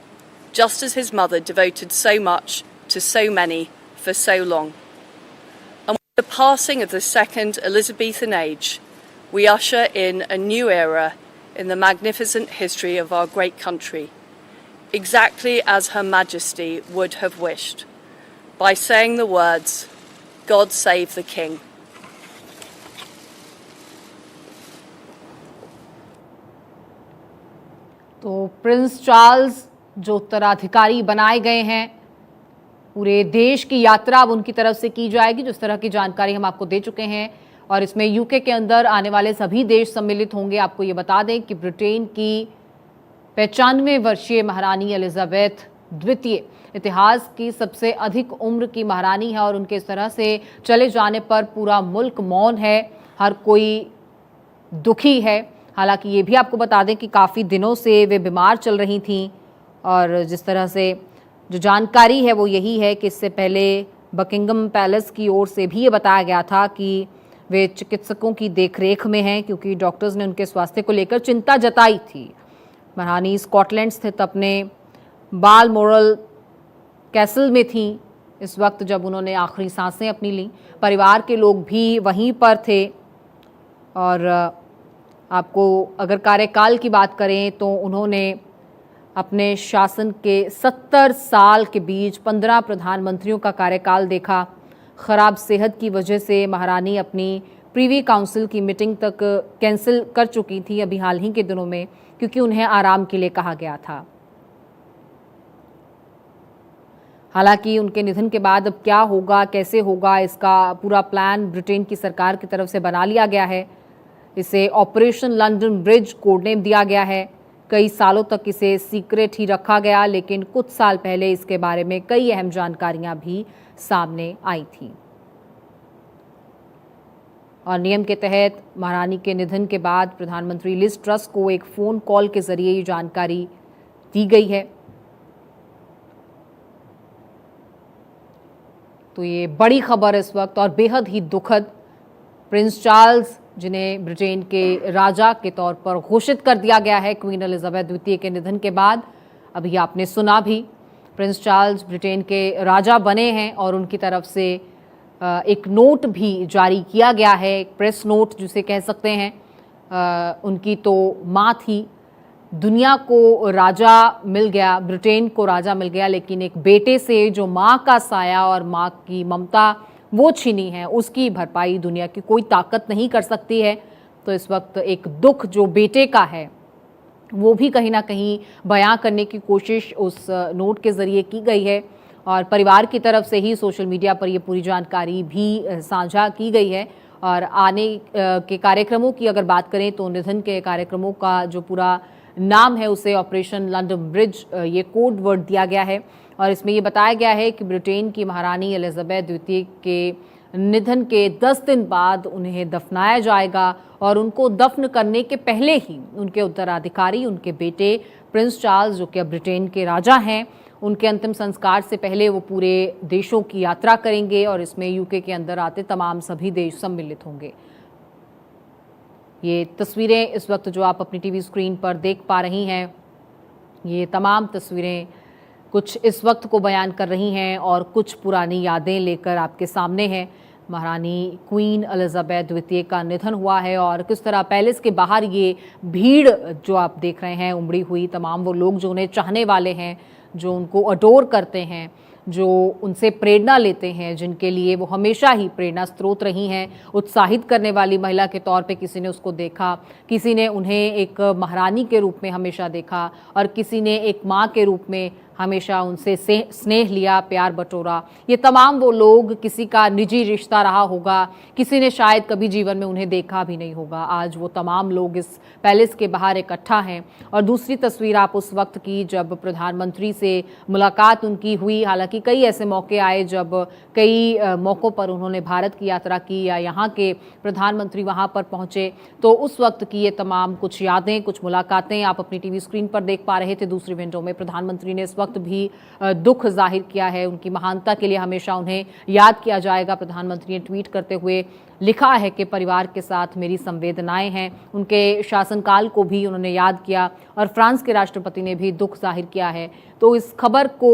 just as his mother devoted so much to so many for so long. And with the passing of the second Elizabethan age, we usher in a new era in the magnificent history of our great country, exactly as Her Majesty would have wished, by saying the words, "God save the King." तो Prince Charles जो उत्तराधिकारी बनाए गए हैं, पूरे देश की यात्रा अब उनकी तरफ से की जाएगी, जिस तरह की जानकारी हम आपको दे चुके हैं। और इसमें यूके के अंदर आने वाले सभी देश सम्मिलित होंगे। आपको ये बता दें कि ब्रिटेन की 95 वर्षीय महारानी एलिजाबेथ द्वितीय इतिहास की सबसे अधिक उम्र की महारानी है और उनके इस तरह से चले जाने पर पूरा मुल्क मौन है, हर कोई दुखी है। हालांकि ये भी आपको बता दें कि काफ़ी दिनों से वे बीमार चल रही थीं और जिस तरह से जो जानकारी है वो यही है कि इससे पहले बकिंगम पैलेस की ओर से भी ये बताया गया था कि वे चिकित्सकों की देखरेख में हैं, क्योंकि डॉक्टर्स ने उनके स्वास्थ्य को लेकर चिंता जताई थी। महारानी स्कॉटलैंड स्थित अपने बालमोरल कैसल में थीं इस वक्त जब उन्होंने आखिरी सांसें अपनी लीं। परिवार के लोग भी वहीं पर थे और आपको अगर कार्यकाल की बात करें तो उन्होंने अपने शासन के 70 साल के बीच 15 प्रधानमंत्रियों का कार्यकाल देखा। ख़राब सेहत की वजह से महारानी अपनी प्रीवी काउंसिल की मीटिंग तक कैंसिल कर चुकी थी अभी हाल ही के दिनों में, क्योंकि उन्हें आराम के लिए कहा गया था। हालांकि उनके निधन के बाद अब क्या होगा, कैसे होगा, इसका पूरा प्लान ब्रिटेन की सरकार की तरफ से बना लिया गया है। इसे operation London bridge code name दिया गया है। कई सालों तक इसे सीक्रेट ही रखा गया, लेकिन कुछ साल पहले इसके बारे में कई अहम जानकारियां भी सामने आई थी। और नियम के तहत महारानी के निधन के बाद प्रधानमंत्री लिज ट्रस को एक फ़ोन कॉल के जरिए ये जानकारी दी गई है। तो ये बड़ी खबर इस वक्त और बेहद ही दुखद। प्रिंस चार्ल्स जिन्हें ब्रिटेन के राजा के तौर पर घोषित कर दिया गया है क्वीन एलिजाबेथ द्वितीय के निधन के बाद, अभी आपने सुना भी, प्रिंस चार्ल्स ब्रिटेन के राजा बने हैं और उनकी तरफ से एक नोट भी जारी किया गया है, एक प्रेस नोट जिसे कह सकते हैं। उनकी तो माँ थी, दुनिया को राजा मिल गया, ब्रिटेन को राजा मिल गया, लेकिन एक बेटे से जो माँ का साया और माँ की ममता वो छीनी है, उसकी भरपाई दुनिया की कोई ताकत नहीं कर सकती है। तो इस वक्त एक दुख जो बेटे का है वो भी कहीं ना कहीं बयां करने की कोशिश उस नोट के ज़रिए की गई है और परिवार की तरफ से ही सोशल मीडिया पर ये पूरी जानकारी भी साझा की गई है। और आने के कार्यक्रमों की अगर बात करें तो निधन के कार्यक्रमों का जो पूरा नाम है उसे ऑपरेशन लंदन ब्रिज ये कोड वर्ड दिया गया है और इसमें ये बताया गया है कि ब्रिटेन की महारानी एलिजाबेथ द्वितीय के निधन के 10 दिन बाद उन्हें दफनाया जाएगा और उनको दफन करने के पहले ही उनके उत्तराधिकारी, उनके बेटे प्रिंस चार्ल्स जो कि अब ब्रिटेन के राजा हैं, उनके अंतिम संस्कार से पहले वो पूरे देशों की यात्रा करेंगे और इसमें यूके के अंदर आते तमाम सभी देश सम्मिलित होंगे। ये तस्वीरें इस वक्त जो आप अपनी टीवी स्क्रीन पर देख पा रही हैं, ये तमाम तस्वीरें कुछ इस वक्त को बयान कर रही हैं और कुछ पुरानी यादें लेकर आपके सामने हैं। महारानी क्वीन एलिजाबेथ द्वितीय का निधन हुआ है और किस तरह पैलेस के बाहर ये भीड़ जो आप देख रहे हैं उमड़ी हुई, तमाम वो लोग जो उन्हें चाहने वाले हैं, जो उनको अडोर करते हैं, जो उनसे प्रेरणा लेते हैं, जिनके लिए वो हमेशा ही प्रेरणा स्रोत रही हैं। उत्साहित करने वाली महिला के तौर पे किसी ने उसको देखा, किसी ने उन्हें एक महारानी के रूप में हमेशा देखा और किसी ने एक माँ के रूप में हमेशा उनसे स्नेह लिया, प्यार बटोरा। ये तमाम वो लोग, किसी का निजी रिश्ता रहा होगा, किसी ने शायद कभी जीवन में उन्हें देखा भी नहीं होगा, आज वो तमाम लोग इस पैलेस के बाहर इकट्ठा हैं। और दूसरी तस्वीर आप उस वक्त की जब प्रधानमंत्री से मुलाकात उनकी हुई। हालांकि कई ऐसे मौके आए जब कई मौक़ों पर उन्होंने भारत की यात्रा की या यहाँ के प्रधानमंत्री वहाँ पर पहुँचे, तो उस वक्त की ये तमाम कुछ यादें, कुछ मुलाकातें आप अपनी टीवी स्क्रीन पर देख पा रहे थे। दूसरी विंडो में प्रधानमंत्री ने इस वक्त भी दुख जाहिर किया है। उनकी महानता के लिए हमेशा उन्हें याद किया जाएगा। प्रधानमंत्री ने ट्वीट करते हुए लिखा है कि परिवार के साथ मेरी संवेदनाएं हैं। उनके शासनकाल को भी उन्होंने याद किया और फ्रांस के राष्ट्रपति ने भी दुख जाहिर किया है। तो इस खबर को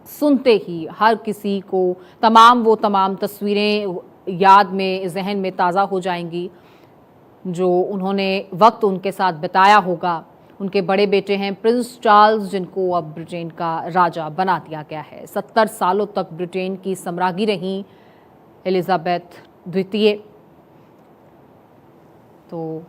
सुनते ही हर किसी को तमाम तस्वीरें याद में, जहन में ताज़ा हो जाएंगी जो उन्होंने वक्त उनके साथ बिताया होगा। उनके बड़े बेटे हैं प्रिंस चार्ल्स, जिनको अब ब्रिटेन का राजा बना दिया गया है। 70 सालों तक ब्रिटेन की सम्राज्ञी रहीं एलिजाबेथ द्वितीय। तो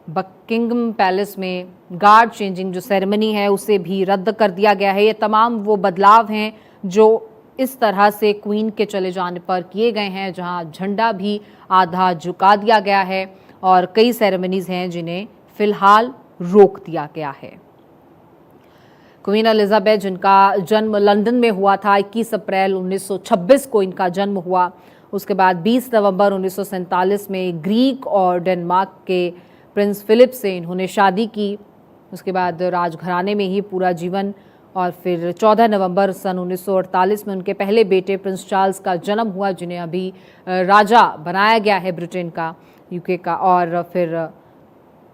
बकिंगम पैलेस में गार्ड चेंजिंग जो सेरेमनी है उसे भी रद्द कर दिया गया है। ये तमाम वो बदलाव हैं जो इस तरह से क्वीन के चले जाने पर किए गए हैं, जहां झंडा भी आधा झुका दिया गया है और कई सेरेमनीज हैं जिन्हें फिलहाल रोक दिया गया है। क्वीन एलिजाबेथ, जिनका जन्म लंदन में हुआ था, 21 अप्रैल 1926 को इनका जन्म हुआ। उसके बाद 20 नवंबर 1947 में ग्रीक और डेनमार्क के प्रिंस फिलिप से इन्होंने शादी की। उसके बाद राजघराने में ही पूरा जीवन, और फिर 14 नवंबर सन 1948 में उनके पहले बेटे प्रिंस चार्ल्स का जन्म हुआ, जिन्हें अभी राजा बनाया गया है ब्रिटेन का, यूके का। और फिर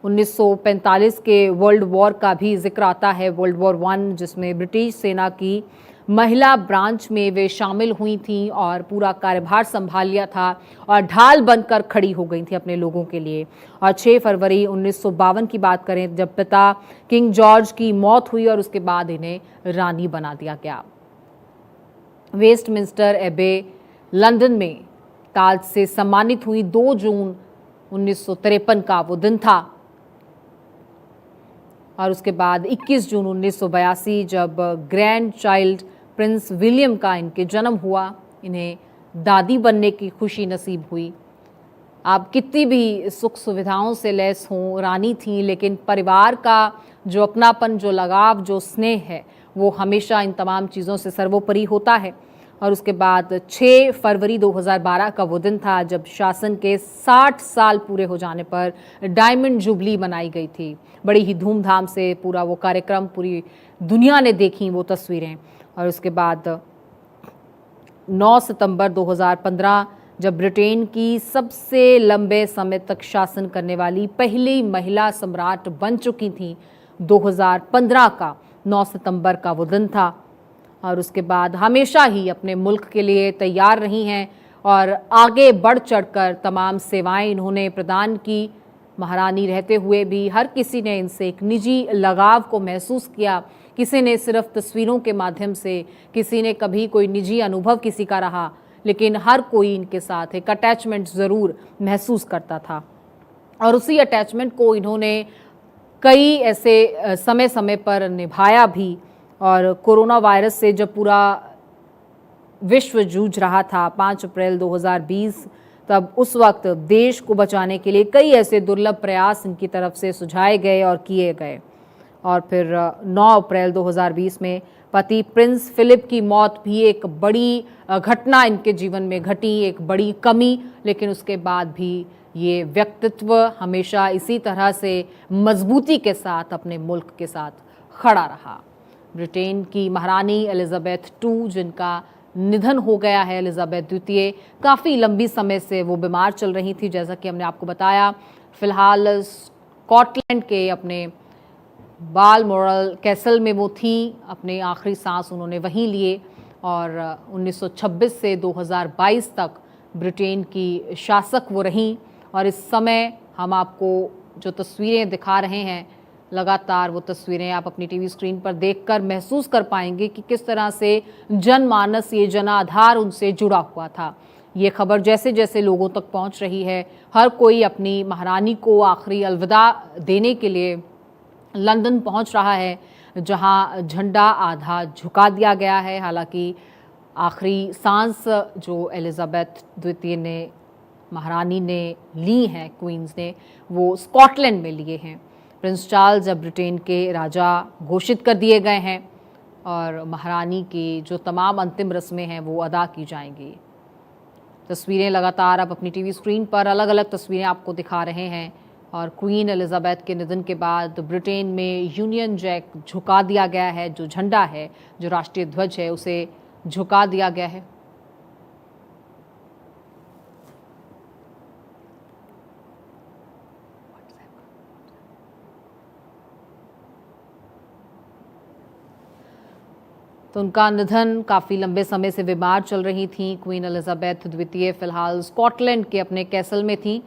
1945 के वर्ल्ड वॉर का भी जिक्र आता है, वर्ल्ड वॉर 1, जिसमें ब्रिटिश सेना की महिला ब्रांच में वे शामिल हुई थीं और पूरा कार्यभार संभाल लिया था और ढाल बनकर खड़ी हो गई थी अपने लोगों के लिए। और 6 फरवरी 1952 की बात करें, जब पिता किंग जॉर्ज की मौत हुई और उसके बाद इन्हें रानी बना दिया गया। वेस्टमिंस्टर एबे लंदन में ताज से सम्मानित हुई। 2 जून 1953 का वो दिन था। और उसके बाद 21 जून 1982 जब ग्रैंड चाइल्ड प्रिंस विलियम का इनके जन्म हुआ, इन्हें दादी बनने की खुशी नसीब हुई। आप कितनी भी सुख सुविधाओं से लैस हों, रानी थीं, लेकिन परिवार का जो अपनापन, जो लगाव, जो स्नेह है, वो हमेशा इन तमाम चीज़ों से सर्वोपरि होता है। और उसके बाद 6 फरवरी 2012 का वो दिन था जब शासन के 60 साल पूरे हो जाने पर डायमंड जुबली मनाई गई थी। बड़ी ही धूमधाम से पूरा वो कार्यक्रम पूरी दुनिया ने देखी वो तस्वीरें। और उसके बाद 9 सितंबर 2015 जब ब्रिटेन की सबसे लंबे समय तक शासन करने वाली पहली महिला सम्राट बन चुकी थी, 2015 का 9 सितंबर का वो दिन था। और उसके बाद हमेशा ही अपने मुल्क के लिए तैयार रही हैं और आगे बढ़ चढ़कर तमाम सेवाएं इन्होंने प्रदान की। महारानी रहते हुए भी हर किसी ने इनसे एक निजी लगाव को महसूस किया। किसी ने सिर्फ तस्वीरों के माध्यम से, किसी ने कभी कोई निजी अनुभव किसी का रहा, लेकिन हर कोई इनके साथ एक अटैचमेंट ज़रूर महसूस करता था। और उसी अटैचमेंट को इन्होंने कई ऐसे समय समय पर निभाया भी। और कोरोना वायरस से जब पूरा विश्व जूझ रहा था 5 अप्रैल 2020, तब उस वक्त देश को बचाने के लिए कई ऐसे दुर्लभ प्रयास इनकी तरफ से सुझाए गए और किए गए। और फिर 9 अप्रैल 2020 में पति प्रिंस फिलिप की मौत भी एक बड़ी घटना इनके जीवन में घटी, एक बड़ी कमी। लेकिन उसके बाद भी ये व्यक्तित्व हमेशा इसी तरह से मजबूती के साथ अपने मुल्क के साथ खड़ा रहा। ब्रिटेन की महारानी एलिजाबेथ II, जिनका निधन हो गया है, एलिजाबेथ द्वितीय, काफ़ी लंबी समय से वो बीमार चल रही थी, जैसा कि हमने आपको बताया। फ़िलहाल स्कॉटलैंड के अपने बालमोरल कैसल में वो थी, अपने आखिरी सांस उन्होंने वहीं लिए। और 1926 से 2022 तक ब्रिटेन की शासक वो रहीं। और इस समय हम आपको जो तस्वीरें दिखा रहे हैं, लगातार वो तस्वीरें आप अपनी टीवी स्क्रीन पर देखकर महसूस कर पाएंगे कि किस तरह से जनमानस, ये जनाधार उनसे जुड़ा हुआ था। ये खबर जैसे जैसे लोगों तक पहुंच रही है, हर कोई अपनी महारानी को आखिरी अलविदा देने के लिए लंदन पहुंच रहा है। जहां झंडा आधा झुका दिया गया है। हालांकि आखिरी सांस जो एलिजाबेथ द्वितीय ने, महारानी ने ली हैं, क्वींस ने, वो स्कॉटलैंड में लिए हैं। प्रिंस चार्ल्स अब ब्रिटेन के राजा घोषित कर दिए गए हैं और महारानी की जो तमाम अंतिम रस्में हैं वो अदा की जाएंगी। तस्वीरें लगातार आप अपनी टीवी स्क्रीन पर अलग अलग तस्वीरें आपको दिखा रहे हैं और क्वीन एलिजाबेथ के निधन के बाद ब्रिटेन में यूनियन जैक झुका दिया गया है। जो झंडा है, जो राष्ट्रीय ध्वज है, उसे झुका दिया गया है। तो उनका निधन, काफ़ी लंबे समय से बीमार चल रही थी क्वीन एलिजाबेथ द्वितीय। फ़िलहाल स्कॉटलैंड के अपने कैसल में थी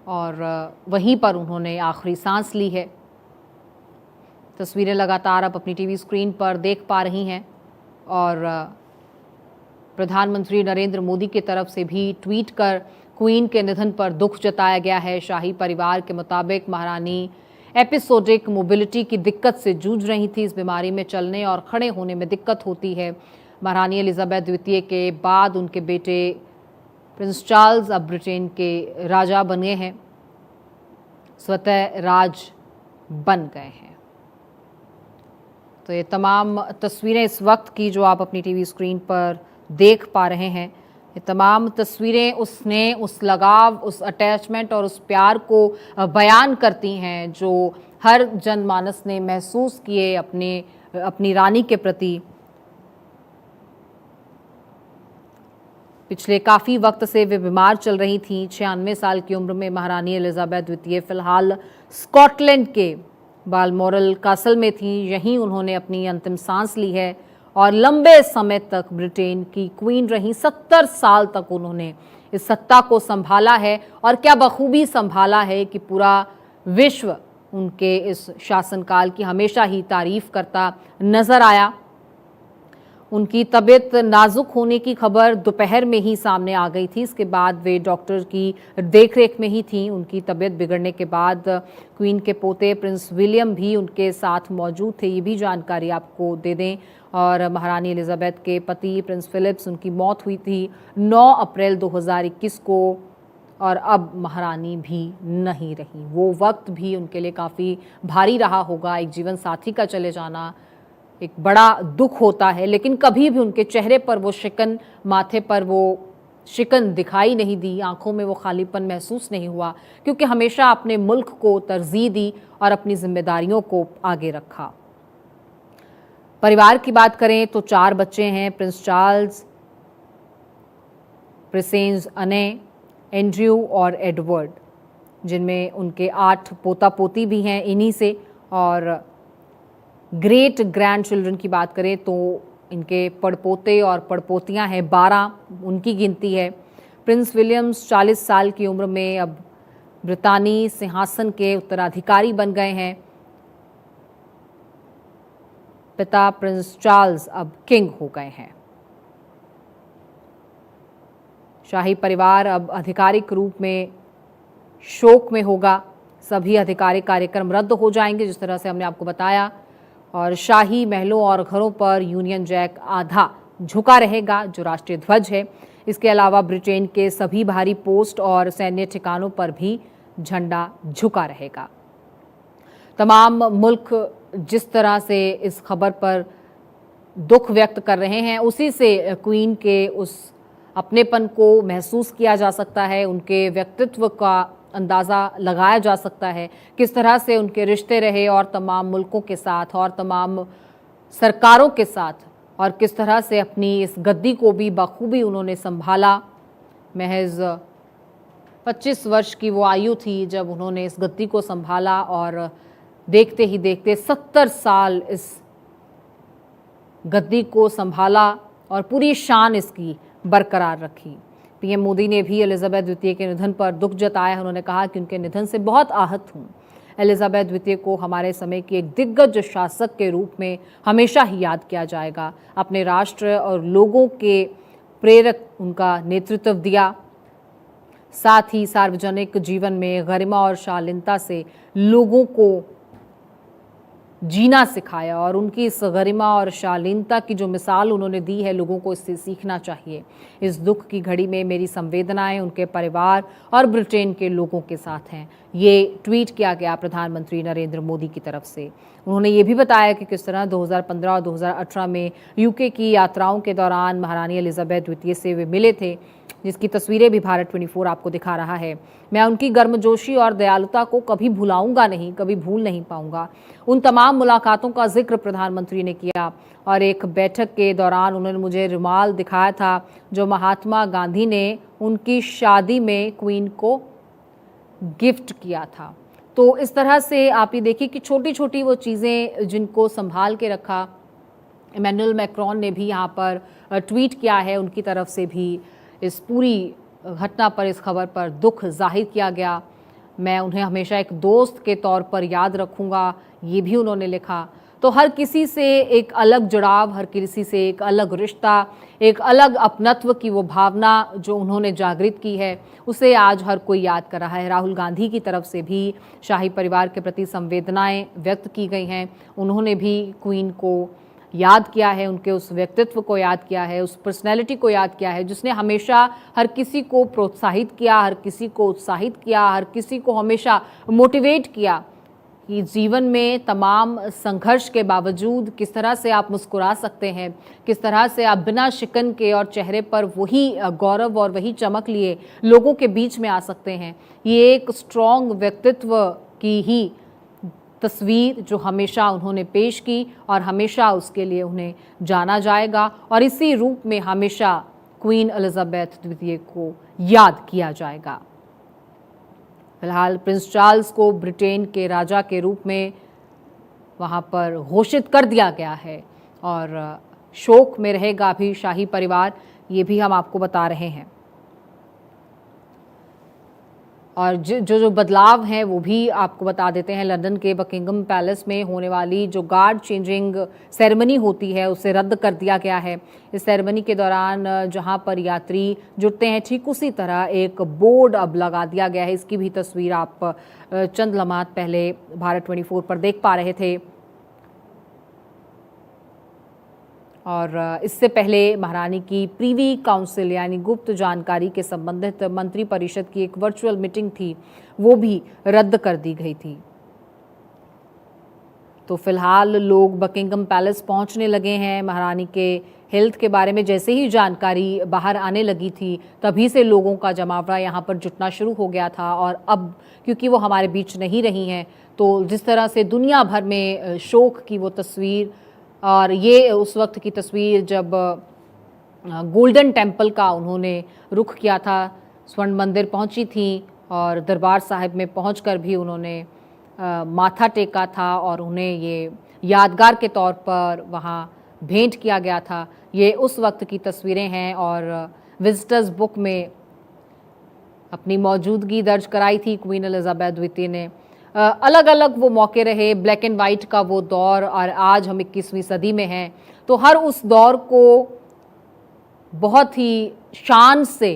और वहीं पर उन्होंने आखिरी सांस ली है। तस्वीरें लगातार आप अपनी टीवी स्क्रीन पर देख पा रही हैं और प्रधानमंत्री नरेंद्र मोदी की तरफ से भी ट्वीट कर क्वीन के निधन पर दुख जताया गया है। शाही परिवार के मुताबिक महारानी एपिसोडिक मोबिलिटी की दिक्कत से जूझ रही थी। इस बीमारी में चलने और खड़े होने में दिक्कत होती है। महारानी एलिजाबेथ द्वितीय के बाद उनके बेटे प्रिंस चार्ल्स अब ब्रिटेन के राजा बन गए हैं, स्वतः राज बन गए हैं। तो ये तमाम तस्वीरें इस वक्त की जो आप अपनी टीवी स्क्रीन पर देख पा रहे हैं, ये तमाम तस्वीरें उसने उस लगाव, उस अटैचमेंट और उस प्यार को बयान करती हैं जो हर जनमानस ने महसूस किए अपनी रानी के प्रति। पिछले काफ़ी वक्त से वे बीमार चल रही थीं। 96 साल की उम्र में महारानी एलिजाबेथ द्वितीय फिलहाल स्कॉटलैंड के बालमोरल कासल में थी। यहीं उन्होंने अपनी अंतिम सांस ली है और लंबे समय तक ब्रिटेन की क्वीन रही। 70 साल तक उन्होंने इस सत्ता को संभाला है और क्या बखूबी संभाला है कि पूरा विश्व उनके इस शासनकाल की हमेशा ही तारीफ करता नजर आया। उनकी तबीयत नाजुक होने की खबर दोपहर में ही सामने आ गई थी। इसके बाद वे डॉक्टर की देखरेख में ही थीं। उनकी तबीयत बिगड़ने के बाद क्वीन के पोते प्रिंस विलियम भी उनके साथ मौजूद थे। ये भी जानकारी आपको दे दें। और महारानी एलिजाबेथ के पति प्रिंस फिलिप्स, उनकी मौत हुई थी 9 अप्रैल 2021 को और अब महारानी भी नहीं रही। वो वक्त भी उनके लिए काफ़ी भारी रहा होगा। एक जीवन साथी का चले जाना एक बड़ा दुख होता है, लेकिन कभी भी उनके चेहरे पर वो शिकन, माथे पर वो शिकन दिखाई नहीं दी, आंखों में वो खालीपन महसूस नहीं हुआ, क्योंकि हमेशा अपने मुल्क को तरजीह दी और अपनी जिम्मेदारियों को आगे रखा। परिवार की बात करें तो 4 बच्चे हैं, प्रिंस चार्ल्स, प्रिंसेस अने, एंड्रयू और एडवर्ड, जिनमें उनके 8 पोता पोती भी हैं इन्हीं से। और ग्रेट ग्रैंड चिल्ड्रन की बात करें तो इनके पड़पोते और पड़पोतियां हैं 12, उनकी गिनती है। प्रिंस विलियम्स 40 साल की उम्र में अब ब्रितानी सिंहासन के उत्तराधिकारी बन गए हैं। पिता प्रिंस चार्ल्स अब किंग हो गए हैं। शाही परिवार अब आधिकारिक रूप में शोक में होगा। सभी आधिकारिक कार्यक्रम रद्द हो जाएंगे, जिस तरह से हमने आपको बताया, और शाही महलों और घरों पर यूनियन जैक आधा झुका रहेगा, जो राष्ट्रीय ध्वज है। इसके अलावा ब्रिटेन के सभी भारी पोस्ट और सैन्य ठिकानों पर भी झंडा झुका रहेगा। तमाम मुल्क जिस तरह से इस खबर पर दुख व्यक्त कर रहे हैं, उसी से क्वीन के उस अपनेपन को महसूस किया जा सकता है, उनके व्यक्तित्व का अंदाज़ा लगाया जा सकता है, किस तरह से उनके रिश्ते रहे और तमाम मुल्कों के साथ और तमाम सरकारों के साथ, और किस तरह से अपनी इस गद्दी को भी बखूबी उन्होंने संभाला। महज 25 वर्ष की वो आयु थी जब उन्होंने इस गद्दी को संभाला और देखते ही देखते 70 साल इस गद्दी को संभाला और पूरी शान इसकी बरकरार रखी। पीएम मोदी ने भी एलिजाबेथ द्वितीय के निधन पर दुख जताया। उन्होंने कहा कि उनके निधन से बहुत आहत हूँ। एलिजाबेथ द्वितीय को हमारे समय की एक दिग्गज शासक के रूप में हमेशा ही याद किया जाएगा। अपने राष्ट्र और लोगों के प्रेरक उनका नेतृत्व दिया, साथ ही सार्वजनिक जीवन में गरिमा और शालीनता से लोगों को जीना सिखाया और उनकी इस गरिमा और शालीनता की जो मिसाल उन्होंने दी है, लोगों को इससे सीखना चाहिए। इस दुख की घड़ी में मेरी संवेदनाएं उनके परिवार और ब्रिटेन के लोगों के साथ हैं। ये ट्वीट किया गया प्रधानमंत्री नरेंद्र मोदी की तरफ से। उन्होंने ये भी बताया कि किस तरह 2015 और 2018 में यूके की यात्राओं के दौरान महारानी एलिजाबेथ द्वितीय से वे मिले थे, जिसकी तस्वीरें भी भारत 24 आपको दिखा रहा है। मैं उनकी गर्मजोशी और दयालुता को कभी भुलाऊंगा नहीं, कभी भूल नहीं पाऊंगा। उन तमाम मुलाकातों का जिक्र प्रधानमंत्री ने किया और एक बैठक के दौरान उन्होंने मुझे रुमाल दिखाया था जो महात्मा गांधी ने उनकी शादी में क्वीन को गिफ्ट किया था। तो इस तरह से आप ये देखिए कि छोटी छोटी वो चीज़ें जिनको संभाल के रखा। इमैनुअल मैक्रोन ने भी यहाँ पर ट्वीट किया है, उनकी तरफ से भी इस पूरी घटना पर, इस खबर पर दुख जाहिर किया गया। मैं उन्हें हमेशा एक दोस्त के तौर पर याद रखूँगा, ये भी उन्होंने लिखा। तो हर किसी से एक अलग जुड़ाव, हर किसी से एक अलग रिश्ता, एक अलग अपनत्व की वो भावना जो उन्होंने जागृत की है, उसे आज हर कोई याद कर रहा है। राहुल गांधी की तरफ से भी शाही परिवार के प्रति संवेदनाएं व्यक्त की गई हैं। उन्होंने भी क्वीन को याद किया है, उनके उस व्यक्तित्व को याद किया है, उस पर्सनैलिटी को याद किया है जिसने हमेशा हर किसी को प्रोत्साहित किया, हर किसी को उत्साहित किया, हर किसी को हमेशा मोटिवेट किया कि जीवन में तमाम संघर्ष के बावजूद किस तरह से आप मुस्कुरा सकते हैं, किस तरह से आप बिना शिकन के और चेहरे पर वही गौरव और वही चमक लिए लोगों के बीच में आ सकते हैं। ये एक स्ट्रॉन्ग व्यक्तित्व की ही तस्वीर जो हमेशा उन्होंने पेश की और हमेशा उसके लिए उन्हें जाना जाएगा और इसी रूप में हमेशा क्वीन एलिजाबेथ द्वितीय को याद किया जाएगा। फिलहाल प्रिंस चार्ल्स को ब्रिटेन के राजा के रूप में वहां पर घोषित कर दिया गया है और शोक में रहेगा भी शाही परिवार, ये भी हम आपको बता रहे हैं। और जो बदलाव हैं वो भी आपको बता देते हैं। लंदन के बकिंगम पैलेस में होने वाली जो गार्ड चेंजिंग सेरेमनी होती है उसे रद्द कर दिया गया है। इस सेरेमनी के दौरान जहां पर यात्री जुटते हैं ठीक उसी तरह एक बोर्ड अब लगा दिया गया है। इसकी भी तस्वीर आप चंद लम्हात पहले भारत 24 पर देख पा रहे थे। और इससे पहले महारानी की प्रीवी काउंसिल यानी गुप्त जानकारी के संबंधित मंत्री परिषद की एक वर्चुअल मीटिंग थी, वो भी रद्द कर दी गई थी। तो फिलहाल लोग बकिंगम पैलेस पहुंचने लगे हैं। महारानी के हेल्थ के बारे में जैसे ही जानकारी बाहर आने लगी थी तभी से लोगों का जमावड़ा यहाँ पर जुटना शुरू हो गया था। और अब क्योंकि वो हमारे बीच नहीं रही हैं तो जिस तरह से दुनिया भर में शोक की वो तस्वीर, और ये उस वक्त की तस्वीर जब गोल्डन टेम्पल का उन्होंने रुख किया था, स्वर्ण मंदिर पहुंची थी और दरबार साहिब में पहुंचकर भी उन्होंने माथा टेका था और उन्हें ये यादगार के तौर पर वहां भेंट किया गया था। ये उस वक्त की तस्वीरें हैं और विजिटर्स बुक में अपनी मौजूदगी दर्ज कराई थी क्वीन एलिजाबेथ द्वितीय ने। अलग अलग वो मौके रहे, ब्लैक एंड वाइट का वो दौर, और आज हम 21वीं सदी में हैं तो हर उस दौर को बहुत ही शान से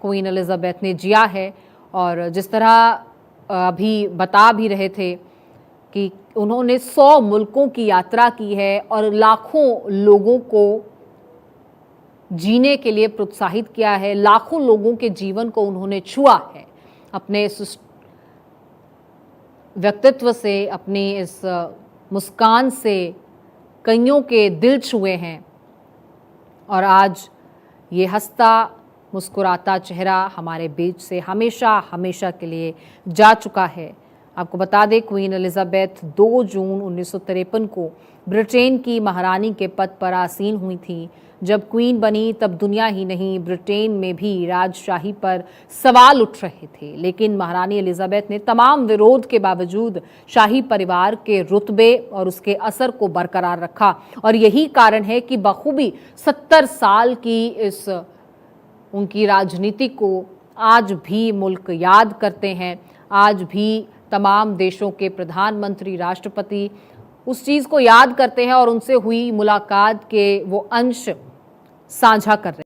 क्वीन एलिजाबेथ ने जिया है। और जिस तरह अभी बता भी रहे थे कि उन्होंने 100 मुल्कों की यात्रा की है और लाखों लोगों को जीने के लिए प्रोत्साहित किया है, लाखों लोगों के जीवन को उन्होंने छुआ है अपने व्यक्तित्व से, अपनी इस मुस्कान से कईयों के दिल छुए हैं। और आज ये हंसता मुस्कुराता चेहरा हमारे बीच से हमेशा हमेशा के लिए जा चुका है। आपको बता दें क्वीन एलिजाबेथ 2 जून 1953 को ब्रिटेन की महारानी के पद पर आसीन हुई थी। जब क्वीन बनी तब दुनिया ही नहीं ब्रिटेन में भी राजशाही पर सवाल उठ रहे थे, लेकिन महारानी एलिजाबेथ ने तमाम विरोध के बावजूद शाही परिवार के रुतबे और उसके असर को बरकरार रखा। और यही कारण है कि बखूबी 70 साल की इस उनकी राजनीति को आज भी मुल्क याद करते हैं। आज भी तमाम देशों के प्रधानमंत्री, राष्ट्रपति उस चीज़ को याद करते हैं और उनसे हुई मुलाकात के वो अंश साझा कर रहे हैं।